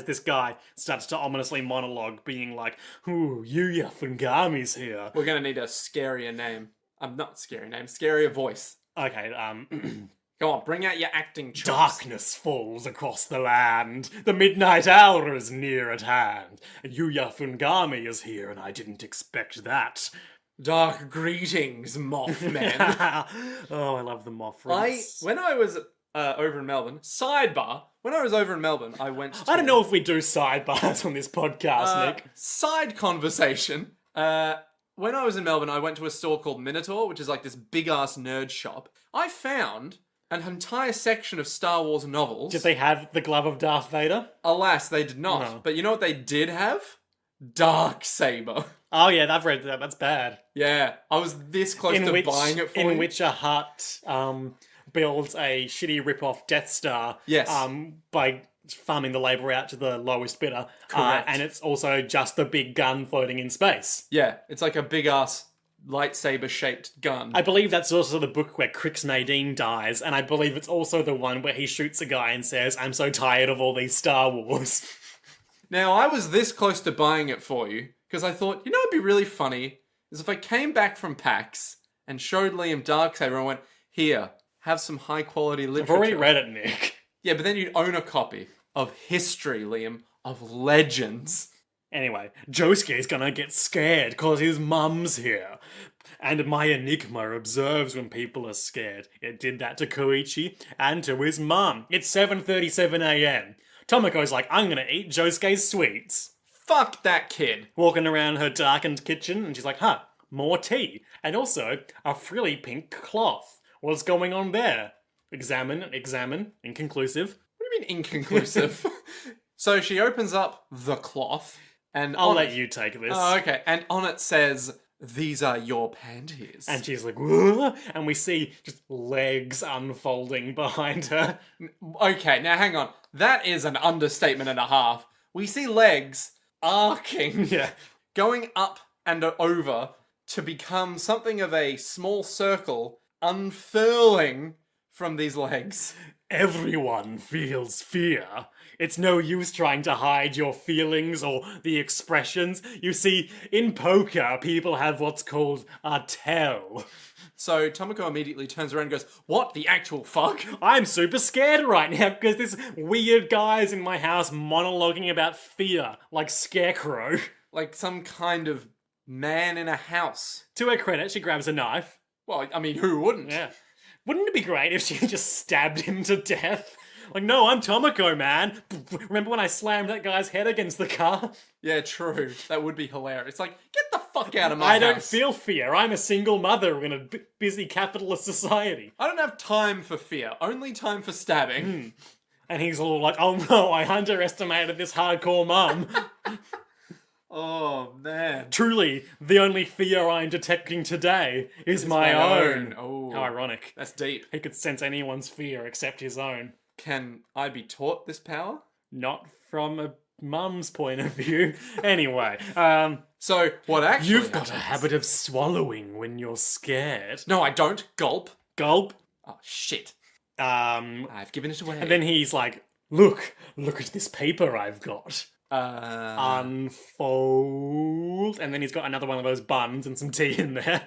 this guy starts to ominously monologue, being like, ooh, Yuya Fungami's here. We're gonna need a scarier name. Not scary name, scarier voice. Okay, Come on, bring out your acting chops. Darkness falls across the land. The midnight hour is near at hand. Yuya Fungami is here, and I didn't expect that. Dark greetings, Mothman. Oh, I love the Mothman. When I was over in Melbourne, sidebar, when I was over in Melbourne, I went to... I don't know if we do sidebars on this podcast, Nick. Side conversation. When I was in Melbourne, I went to a store called Minotaur, which is like this big-ass nerd shop. I found an entire section of Star Wars novels. Did they have the glove of Darth Vader? Alas, they did not. No. But you know what they did have? Darksaber. Oh yeah, I've read that. That's bad. Yeah, I was this close to buying it for you. In which a Hutt builds a shitty rip-off Death Star. Yes. By farming the labour out to the lowest bidder. Correct. And it's also just the big gun floating in space. Yeah, it's like a big-ass lightsaber-shaped gun. I believe that's also the book where Crix Nadine dies, and I believe it's also the one where he shoots a guy and says, I'm so tired of all these Star Wars. Now, I was this close to buying it for you, because I thought, you know what'd be really funny? Is if I came back from PAX and showed Liam Darksaber and went, here, have some high-quality literature. I've already read it, Nick. Yeah, but then you'd own a copy of history, Liam, of legends. Anyway, Josuke's gonna get scared cause his mum's here. And my Enigma observes when people are scared. It did that to Koichi and to his mum. It's 7:37 a.m. Tomoko's like, I'm gonna eat Josuke's sweets. Fuck that kid. Walking around her darkened kitchen and she's like, huh, more tea. And also, a frilly pink cloth. What's going on there? Examine, inconclusive. What do you mean inconclusive? So she opens up the cloth and I'll let you take this. Oh, okay. And on it says, these are your panties. And she's like, whoa, and we see just legs unfolding behind her. Okay, now hang on. That is an understatement and a half. We see legs arcing, Yeah. going up and over to become something of a small circle unfurling from these legs. Everyone feels fear. It's no use trying to hide your feelings or the expressions. You see, in poker, people have what's called a tell. So Tomoko immediately turns around and goes, what the actual fuck? I'm super scared right now because this weird guy's in my house monologuing about fear, like Scarecrow. Like some kind of man in a house. To her credit, she grabs a knife. Well, I mean, who wouldn't? Yeah. Wouldn't it be great if she just stabbed him to death? Like, no, I'm Tomoko, man. Remember when I slammed that guy's head against the car? Yeah, true. That would be hilarious. It's like, get the fuck out of my house. I don't feel fear. I'm a single mother in a busy capitalist society. I don't have time for fear. Only time for stabbing. And he's all like, oh no, I underestimated this hardcore mum. Oh, man. Truly, the only fear I'm detecting today is my own. Oh, How ironic. that's deep. He could sense anyone's fear except his own. Can I be taught this power? Not from a mum's point of view. Anyway, So, what actually you've got a happens- habit of swallowing when you're scared. No, I don't. Gulp. Gulp. Oh, shit. And I've given it away. then he's like, look at this paper I've got. Unfold. And then he's got another one of those buns and some tea in there.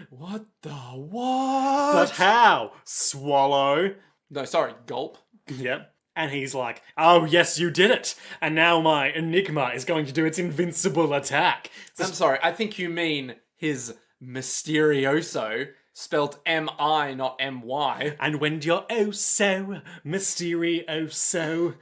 What the what? But how? Swallow. No, sorry, gulp. Yep. And he's like, oh yes, you did it. And now my Enigma is going to do its invincible attack. I'm sorry, I think you mean his Mysterioso, spelt M-I, not M-Y. And when you're oh so mysterioso.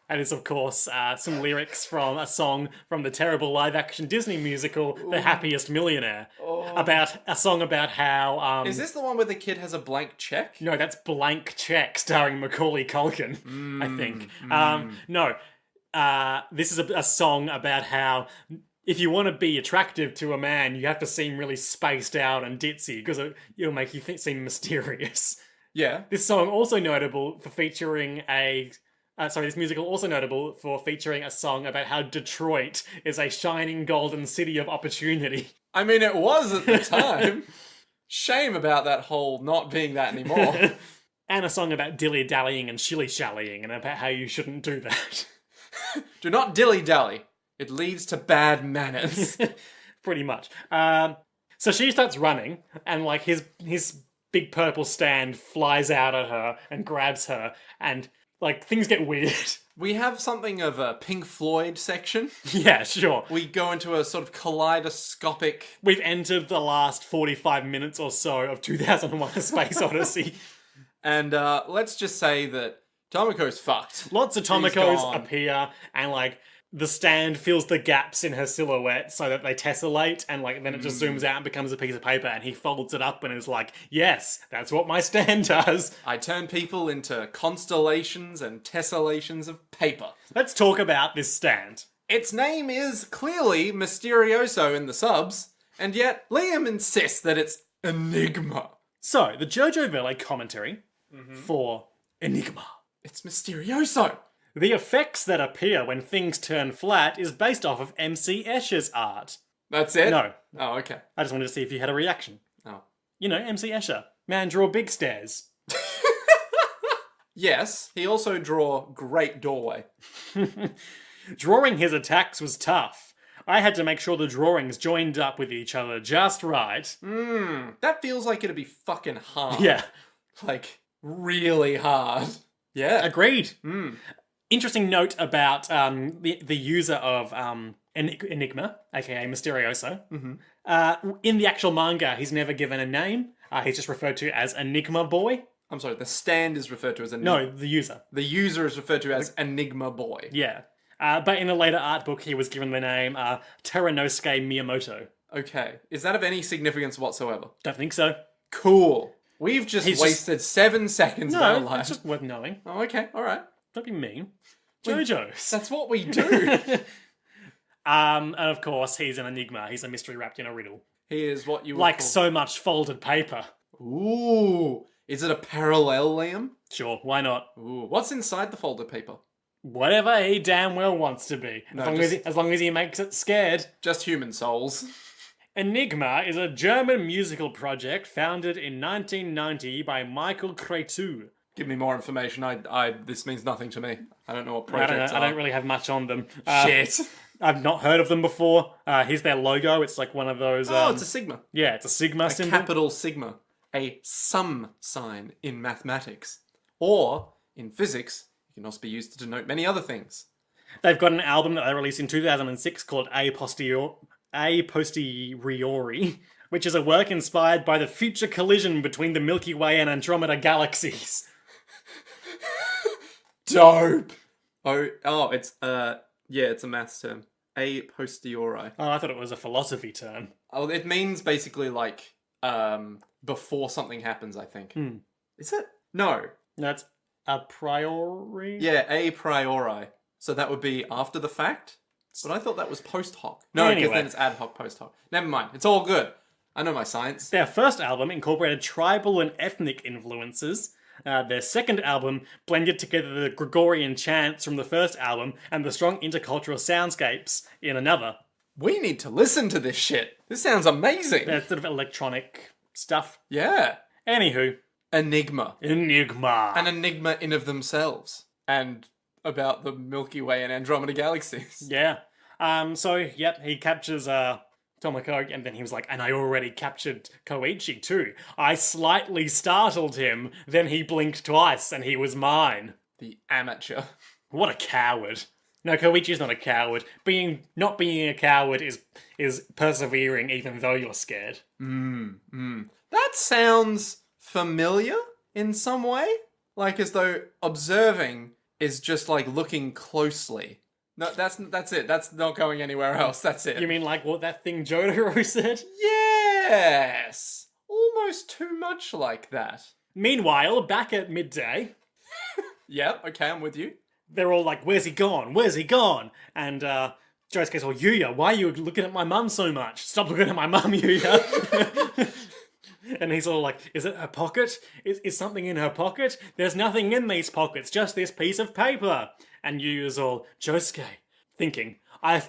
And it's, of course, some lyrics from a song from the terrible live-action Disney musical, The Happiest Millionaire. About a song about how... Is this the one where the kid has a blank check? No, that's Blank Check, starring Macaulay Culkin, I think. No, this is a song about how if you want to be attractive to a man, you have to seem really spaced out and ditzy, because it'll make you seem mysterious. Yeah. This song also notable for featuring this musical also notable for featuring a song about how Detroit is a shining golden city of opportunity. I mean, it was at the time. Shame about that whole not being that anymore. And a song about dilly-dallying and shilly-shallying, and about how you shouldn't do that. Do not dilly-dally. It leads to bad manners. Pretty much. So she starts running, and like his big purple stand flies out at her and grabs her, and like things get weird. We have something of a Pink Floyd section. Yeah, sure. We go into a sort of kaleidoscopic... We've entered the last 45 minutes or so of 2001: A Space Odyssey. And let's just say that Tomoko's fucked. Lots of Tomokos appear, and like the stand fills the gaps in her silhouette so that they tessellate, and like then it just zooms out and becomes a piece of paper, and he folds it up and is like, yes, that's what my stand does. I turn people into constellations and tessellations of paper. Let's talk about this stand. Its name is clearly Mysterioso in the subs, and yet Liam insists that it's Enigma. So, the Jojo Valley commentary for Enigma. It's Mysterioso. The effects that appear when things turn flat is based off of MC Escher's art. That's it? No. Oh, okay. I just wanted to see if you had a reaction. Oh. You know, MC Escher. Man draw big stairs. Yes, he also draw great doorway. Drawing his attacks was tough. I had to make sure the drawings joined up with each other just right. That feels like it'd be fucking hard. Yeah. Like, really hard. Yeah. Agreed. Interesting note about the user of Enigma, aka Mysterioso. In the actual manga, he's never given a name. He's just referred to as Enigma Boy. I'm sorry, the stand is referred to as Enigma. No, the user. The user is referred to as Enigma Boy. Yeah. But in a later art book, he was given the name Teranosuke Miyamoto. Okay. Is that of any significance whatsoever? Don't think so. Cool. We've just wasted 7 seconds of our No, lives. it's just worth knowing. Oh, okay. All right. Don't be mean. Jojo's. That's what we do. And of course, he's an enigma. He's a mystery wrapped in a riddle. He is what you would Like call... so much folded paper. Ooh. Is it a parallelogram? Sure, why not? Ooh. What's inside the folded paper? Whatever he damn well wants to be. As long as he makes it scared. Just human souls. Enigma is a German musical project founded in 1990 by Michael Cretu. Give me more information. This means nothing to me. I don't know what I projects don't really have much on them. Shit. I've not heard of them before. Here's their logo. It's like one of those... Oh, it's a sigma. Yeah, it's a sigma symbol. Capital sigma. A sum sign in mathematics. Or, in physics, it can also be used to denote many other things. They've got an album that they released in 2006 called A Posteriori, which is a work inspired by the future collision between the Milky Way and Andromeda galaxies. Dope! It's a maths term. A posteriori. Oh, I thought it was a philosophy term. Oh, it means basically like, before something happens, I think. Is it? No. That's a priori? Yeah, a priori. So that would be after the fact? But I thought that was post hoc. No, because Anyway. then it's ad hoc, post hoc. Never mind. It's all good. I know my science. Their first album incorporated tribal and ethnic influences. Their second album blended together the Gregorian chants from the first album and the strong intercultural soundscapes in another. We need to listen to this shit. This sounds amazing. That's sort of electronic stuff. Yeah. Anywho. Enigma. Enigma. An enigma in of themselves. And about the Milky Way and Andromeda galaxies. Yeah. He captures Tomoko, and then he was like, and I already captured Koichi too. I slightly startled him, then he blinked twice, and he was mine. The amateur. What a coward. No, Koichi's not a coward. Not being a coward is persevering even though you're scared. That sounds familiar in some way. Like as though observing is just like looking closely. No, that's it. That's not going anywhere else. That's it. You mean like what that thing Jojo said? Yes! Almost too much like that. Meanwhile, back at midday, Yep, okay, I'm with you. they're all like, "Where's he gone? Where's he gone?" And Josuke's all, "Yuya, why are you looking at my mum so much? Stop looking at my mum, Yuya." And he's all like, "Is it her pocket? Is something in her pocket? There's nothing in these pockets, just this piece of paper." And Yuya's all, "Josuke," thinking, I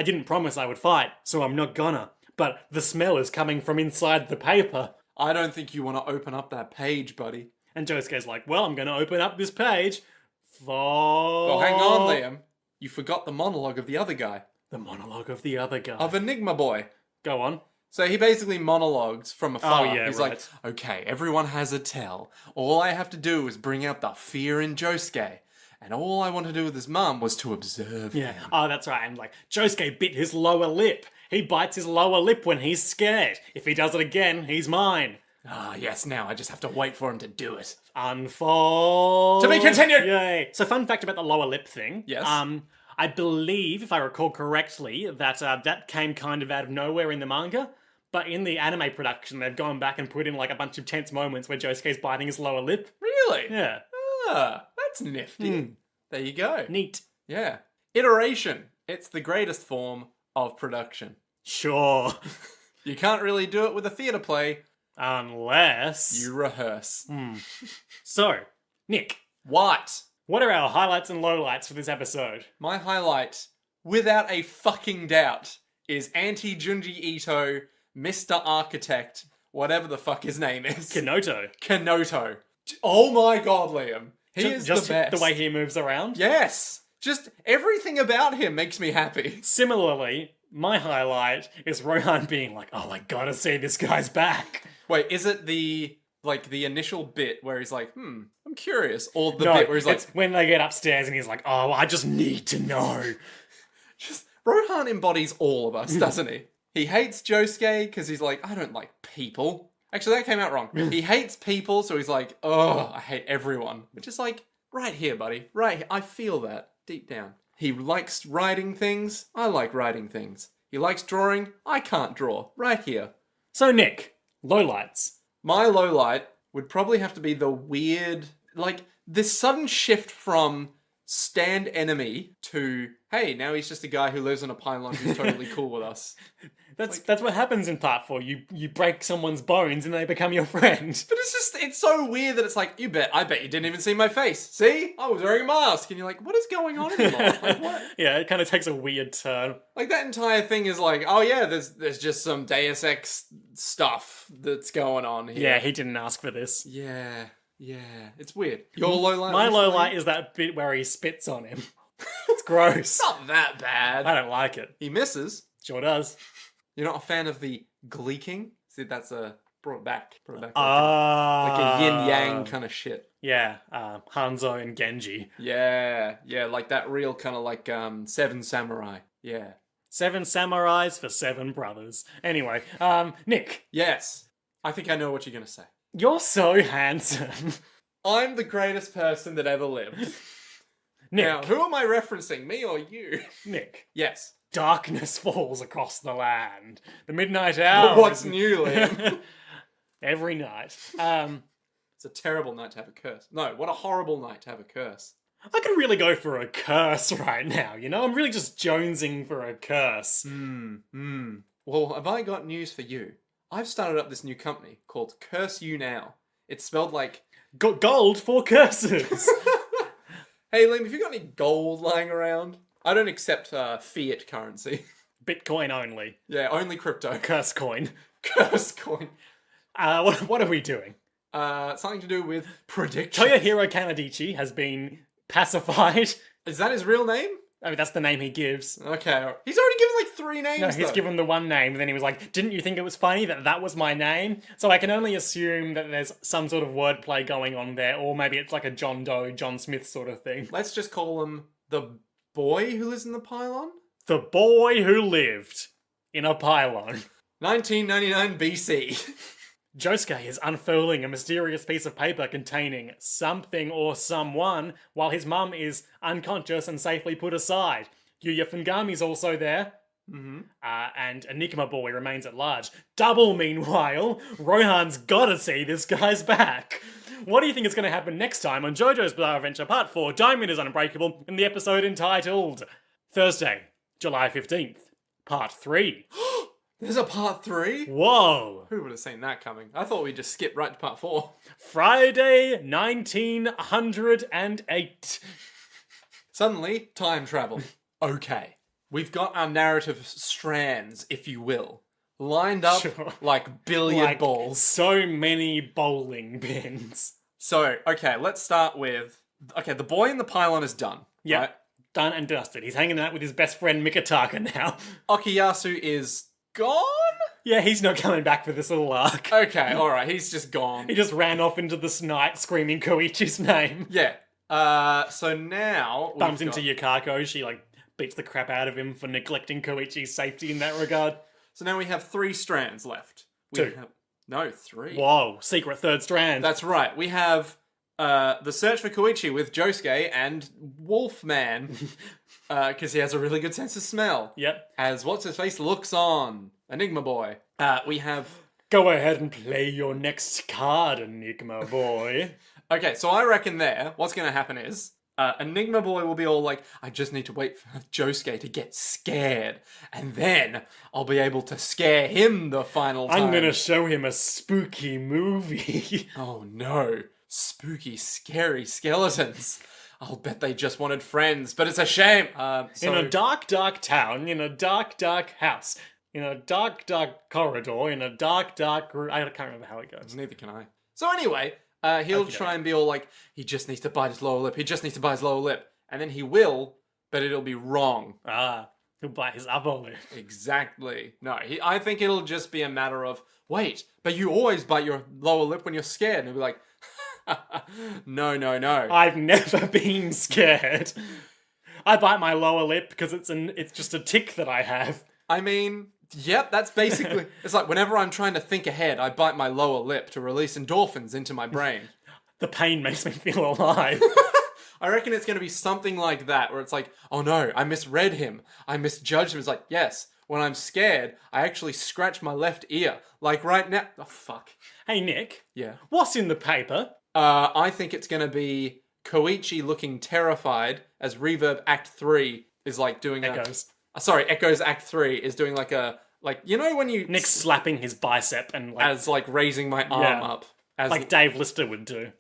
didn't promise I would fight, so I'm not gonna. But the smell is coming from inside the paper." I don't think you want to open up that page, buddy. And Josuke's like, "Well, I'm gonna open up this page for..." Oh, hang on, Liam. You forgot the monologue of the other guy. The monologue of the other guy. Of Enigma Boy. Go on. So he basically monologues from afar. Oh, yeah, He's right. like, okay, everyone has a tell. All I have to do is bring out the fear in Josuke. And all I want to do with his mum was to observe Yeah. him. Oh, that's right. And like, Josuke bit his lower lip. He bites his lower lip when he's scared. If he does it again, he's mine. Ah, yes, now I just have to wait for him to do it. Unfold. To be continued! Yay. So, fun fact about the lower lip thing. Yes. I believe, if I recall correctly, that that came kind of out of nowhere in the manga. But in the anime production, they've gone back and put in like a bunch of tense moments where Josuke's biting his lower lip. Really? Yeah. Ah, that's nifty. There you go. Neat. Yeah. Iteration. It's the greatest form of production. Sure. You can't really do it with a theatre play. Unless... You rehearse. So, Nick, What? what are our highlights and lowlights for this episode? My highlight, without a fucking doubt, is Anti-Junji Ito, Mr. Architect, whatever the fuck his name is. Kanoto. Kanoto. Oh my god, Liam. He is Just the best. the way he moves around. Yes. Just everything about him makes me happy. Similarly, my highlight is Rohan being like, "Oh, I gotta see this guy's back." Wait, is it the initial bit where he's like, I'm curious, or the No, bit where he's like, it's when they get upstairs and he's like, "Oh, I just need to know." just Rohan embodies all of us, doesn't he? He hates Josuke because he's like, I don't like people. Actually, that came out wrong. He hates people, so he's like, oh, I hate everyone. Which is like, right here, buddy. Right here. I feel that deep down. He likes writing things. I like writing things. He likes drawing. I can't draw. Right here. So, Nick, lowlights. My low light would probably have to be the weird, like, this sudden shift from stand enemy to, hey, now he's just a guy who lives on a pylon who's totally cool with us. That's what happens in part 4. You break someone's bones and they become your friend. But it's so weird that it's like, I bet you didn't even see my face. See? I was wearing a mask. And you're like, what is going on anymore? Like, what? Yeah, it kind of takes a weird turn. Like, that entire thing is like, oh yeah, there's just some Deus Ex stuff that's going on here. Yeah, he didn't ask for this. Yeah. It's weird. Your low light? My low light is that bit where he spits on him. It's gross. Not that bad. I don't like it. He misses. Sure does. You're not a fan of the gleeking? See, that's brought it back. Like Ah. a yin-yang kind of shit. Yeah, Hanzo and Genji. Yeah, like that real kind of like Seven Samurai. Yeah. 7 samurais for 7 brothers. Anyway, Nick, Yes. I think I know what you're going to say. you're so handsome. I'm the greatest person that ever lived. Nick, Now, who am I referencing, me or you? Nick. Yes. Darkness falls across the land. The midnight hour. But what's new, Liam? Every night. It's a terrible night to have a curse. No, what a horrible night to have a curse. I could really go for a curse right now, you know? I'm really just jonesing for a curse. Well, have I got news for you? I've started up this new company called Curse You Now. It's spelled like... Gold for curses. Hey, Liam, have you got any gold lying around? I don't accept fiat currency. Bitcoin only. Yeah, only crypto. Curse coin. Curse coin. What are we doing? Something to do with prediction. Toyohiro Kanadichi has been pacified. Is that his real name? I mean, that's the name he gives. Okay. He's already given like 3 names, No, he's though. given the one name, and then he was like, "Didn't you think it was funny that that was my name?" So I can only assume that there's some sort of wordplay going on there, or maybe it's like a John Doe, John Smith sort of thing. Let's just call him the boy who lives in the pylon? The boy who lived in a pylon. 1999 BC. Josuke is unfurling a mysterious piece of paper containing something or someone while his mum is unconscious and safely put aside. Yuya Fungami's also there. And Enigma Boy remains at large. Double, meanwhile, Rohan's gotta see this guy's back. What do you think is going to happen next time on JoJo's Bizarre Adventure Part 4, Diamond is Unbreakable, in the episode entitled Thursday, July 15th, Part 3? There's a part 3? Whoa! Who would have seen that coming? I thought we'd just skip right to part 4. Friday, 1908. Suddenly, time travel. Okay. We've got our narrative strands, if you will, lined up like billiard balls. So many bowling pins. So, okay, let's start with... Okay, the boy in the pylon is done. Yeah, right? done and dusted. He's hanging out with his best friend Mikitaka now. Okuyasu is gone? Yeah, he's not coming back for this little arc. Okay, alright, he's just gone. He just ran off into the night screaming Koichi's name. Yeah. So now... Bumps into Yukako. She, beats the crap out of him for neglecting Koichi's safety in that regard. So now we have 3 strands left. No, 3. Whoa, secret third strand. That's right. We have the search for Koichi with Josuke and Wolfman, because he has a really good sense of smell. Yep. As What's-His-Face looks on. Enigma Boy. We have... Go ahead and play your next card, Enigma Boy. Okay, so I reckon what's going to happen is... Enigma Boy will be all like, I just need to wait for Josuke to get scared, and then I'll be able to scare him the final time. I'm gonna show him a spooky movie. Oh no. Spooky, scary skeletons. I'll bet they just wanted friends, but it's a shame. In a dark, dark town, in a dark, dark house, in a dark, dark corridor, in a dark, dark room. I can't remember how it goes. Neither can I. So anyway... he'll try and be all like, he just needs to bite his lower lip. He just needs to bite his lower lip. And then he will, but it'll be wrong. He'll bite his upper lip. Exactly. No, I think it'll just be a matter of, wait, but you always bite your lower lip when you're scared. And he'll be like, no. I've never been scared. I bite my lower lip because it's just a tick that I have. I mean... Yep, that's basically... It's like whenever I'm trying to think ahead, I bite my lower lip to release endorphins into my brain. The pain makes me feel alive. I reckon it's going to be something like that, where it's like, oh no, I misread him. I misjudged him. It's like, yes, when I'm scared, I actually scratch my left ear. Like right now... Oh, fuck. Hey, Nick. Yeah? What's in the paper? I think it's going to be Koichi looking terrified as Reverb Act 3 is like doing Echoes. Echoes Act 3 is doing you know when you... Nick's slapping his bicep and As raising my arm up. As like Dave Lister would do.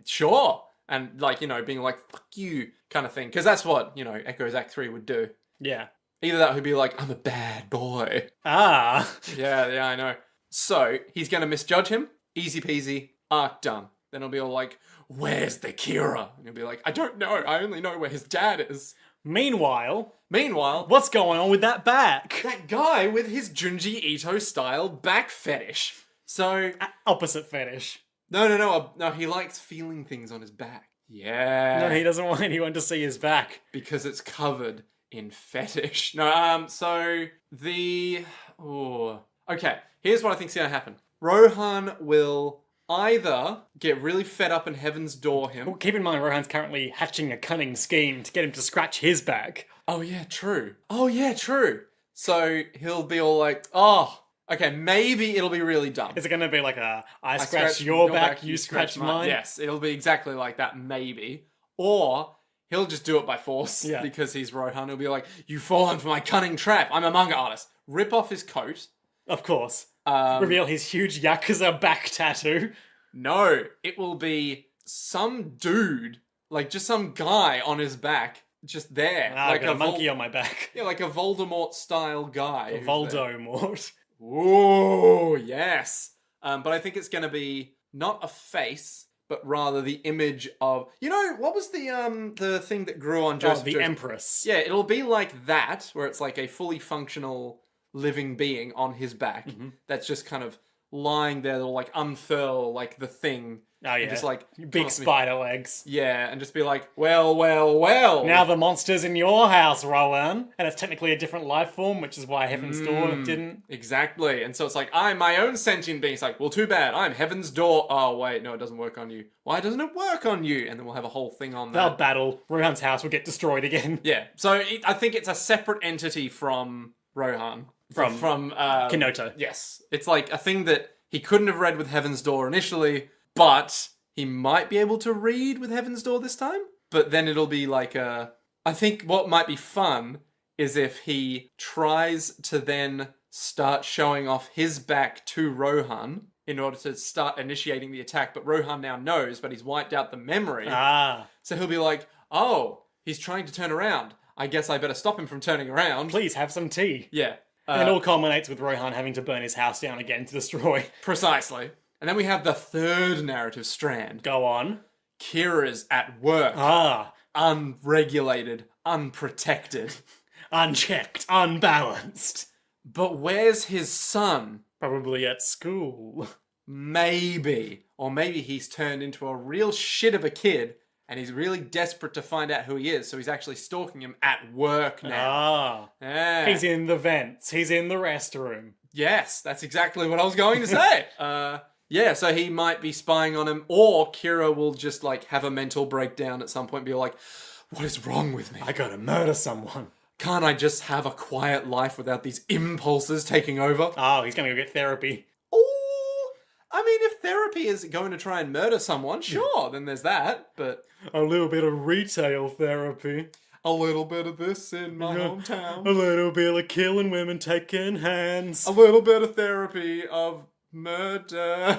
Sure. And being like, fuck you kind of thing. Because that's what, Echoes Act 3 would do. Yeah. Either that would be like, I'm a bad boy. Ah. Yeah, I know. So, he's going to misjudge him. Easy peasy. Arc done. Then he'll be all like, where's the Kira? And he'll be like, I don't know. I only know where his dad is. Meanwhile, what's going on with that back? That guy with his Junji Ito style back fetish. So... Opposite fetish. No, he likes feeling things on his back. Yeah. No, he doesn't want anyone to see his back. Because it's covered in fetish. No, so the... Oh. Okay, here's what I think's gonna happen. Rohan will either get really fed up and heavens door him. Well, keep in mind, Rohan's currently hatching a cunning scheme to get him to scratch his back. Oh yeah, true. So he'll be all like, oh, okay, maybe it'll be really dumb. Is it going to be like I scratch your back, you scratch mine? Yes, it'll be exactly like that, maybe. Or he'll just do it by force because he's Rohan. He'll be like, you've fallen for my cunning trap. I'm a manga artist. Rip off his coat. Of course. Reveal his huge Yakuza back tattoo. No, it will be some dude, just some guy on his back, just there. Like a monkey on my back. Yeah, like a Voldemort-style guy. A Voldo-mort. Ooh, yes. But I think it's going to be not a face, but rather the image of... what was the thing that grew on Josuke? Oh, the Empress. Yeah, it'll be like that, where it's like a fully functional living being on his back that's just kind of lying there. They'll unfurl the thing Oh, yeah. And just like Big spider legs. Yeah, and just be like, well. Now the monster's in your house, Rohan. And it's technically a different life form, which is why Heaven's Door didn't. Exactly. And so it's like, I'm my own sentient being. It's like, well, too bad. I'm Heaven's Door. Oh, wait, no, it doesn't work on you. Why doesn't it work on you? And then we'll have a whole thing on They'll that. battle. Rohan's house will get destroyed again. Yeah. So I think it's a separate entity from Rohan. From Kenoto. Yes. It's like a thing that he couldn't have read with Heaven's Door initially, but he might be able to read with Heaven's Door this time. But then it'll be like I think what might be fun is if he tries to then start showing off his back to Rohan in order to start initiating the attack. But Rohan now knows, but he's wiped out the memory. So he'll be like, oh, he's trying to turn around. I guess I better stop him from turning around. Please have some tea. Yeah. And it all culminates with Rohan having to burn his house down again to destroy. Precisely. And then we have the third narrative strand. Go on. Kira's at work. Unregulated, unprotected. Unchecked, unbalanced. But where's his son? Probably at school. Maybe. Or maybe he's turned into a real shit of a kid and he's really desperate to find out who he is, so he's actually stalking him at work now. Yeah. He's in the vents. He's in the restroom. Yes, that's exactly what I was going to say. Yeah, so he might be spying on him, or Kira will just like have a mental breakdown at some point and be like, what is wrong with me? I gotta murder someone. Can't I just have a quiet life without these impulses taking over? Oh, he's gonna go get therapy. Oh, I mean, if therapy is going to try and murder someone, sure, then there's that, but... A little bit of retail therapy. A little bit of this in my hometown. A little bit of killing women, taking hands. A little bit of therapy of murder. A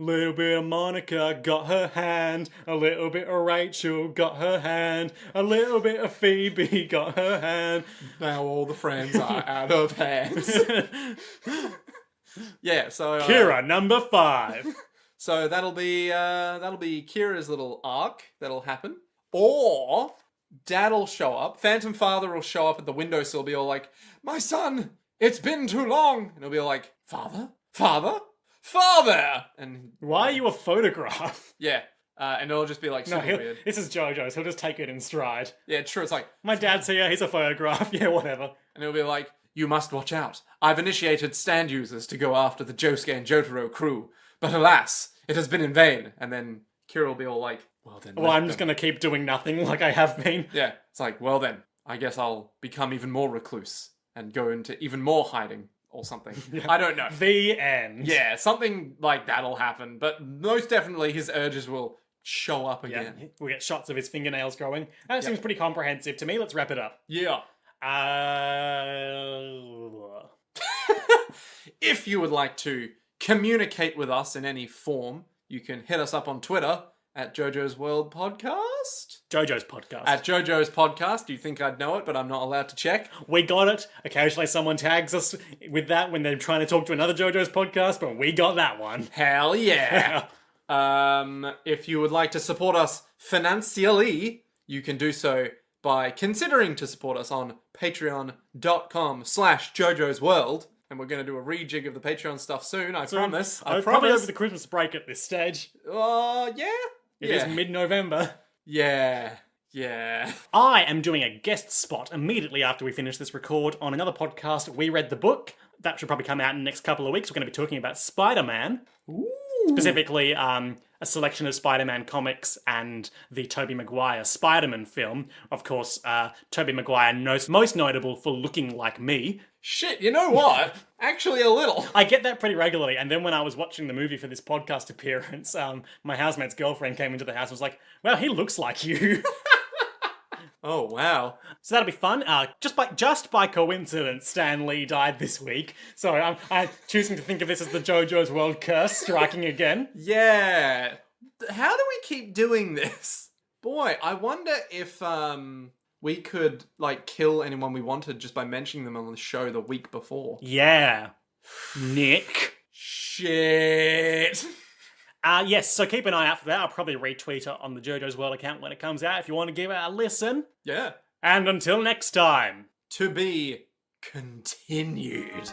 little bit of Monica got her hand. A little bit of Rachel got her hand. A little bit of Phoebe got her hand. Now all the friends are out of hands. Yeah, so... Kira, number 5. So that'll be Kira's little arc that'll happen. Or Dad'll show up. Phantom Father will show up at the windowsill, be all like, my son, it's been too long. And he'll be all like, Father? Father? Father! And why are you a photograph? yeah. And it'll just be like super weird. This is Jojo's. He'll just take it in stride. Yeah, true. It's like, my dad's here. He's a photograph. Yeah, whatever. And he'll be like, you must watch out. I've initiated stand users to go after the Josuke and Jotaro crew. But alas, it has been in vain. And then Kira will be all like, well then... Well, I'm just going to keep doing nothing like I have been. Yeah, it's like, well then, I guess I'll become even more recluse and go into even more hiding or something. Yeah. I don't know. The end. Yeah, something like that'll happen. But most definitely his urges will show up again. Yeah, we'll get shots of his fingernails growing. That seems pretty comprehensive to me. Let's wrap it up. Yeah. If you would like to communicate with us in any form, you can hit us up on Twitter at Jojo's World Podcast. Jojo's Podcast. At Jojo's Podcast. You think I'd know it, but I'm not allowed to check. We got it. Occasionally someone tags us with that when they're trying to talk to another Jojo's Podcast, but we got that one. Hell yeah. If you would like to support us financially, you can do so by considering to support us on patreon.com/Jojo's World. And we're going to do a rejig of the Patreon stuff soon, I promise. I promise. Probably over the Christmas break at this stage. Yeah? It is mid-November. Yeah. I am doing a guest spot immediately after we finish this record on another podcast, We Read the Book. That should probably come out in the next couple of weeks. We're going to be talking about Spider-Man. Ooh. Specifically, a selection of Spider-Man comics and the Tobey Maguire Spider-Man film. Of course, Tobey Maguire most notable for looking like me. Shit, you know what? Actually, a little. I get that pretty regularly, and then when I was watching the movie for this podcast appearance, my housemate's girlfriend came into the house and was like, well, he looks like you. Oh, wow. So that'll be fun. Just by coincidence, Stan Lee died this week. So I'm choosing to think of this as the JoJo's World curse striking again. Yeah. How do we keep doing this? Boy, I wonder if we could kill anyone we wanted just by mentioning them on the show the week before. Yeah. Nick. Shit. Yes, so keep an eye out for that. I'll probably retweet it on the JoJo's World account when it comes out if you want to give it a listen. Yeah. And until next time. To be continued.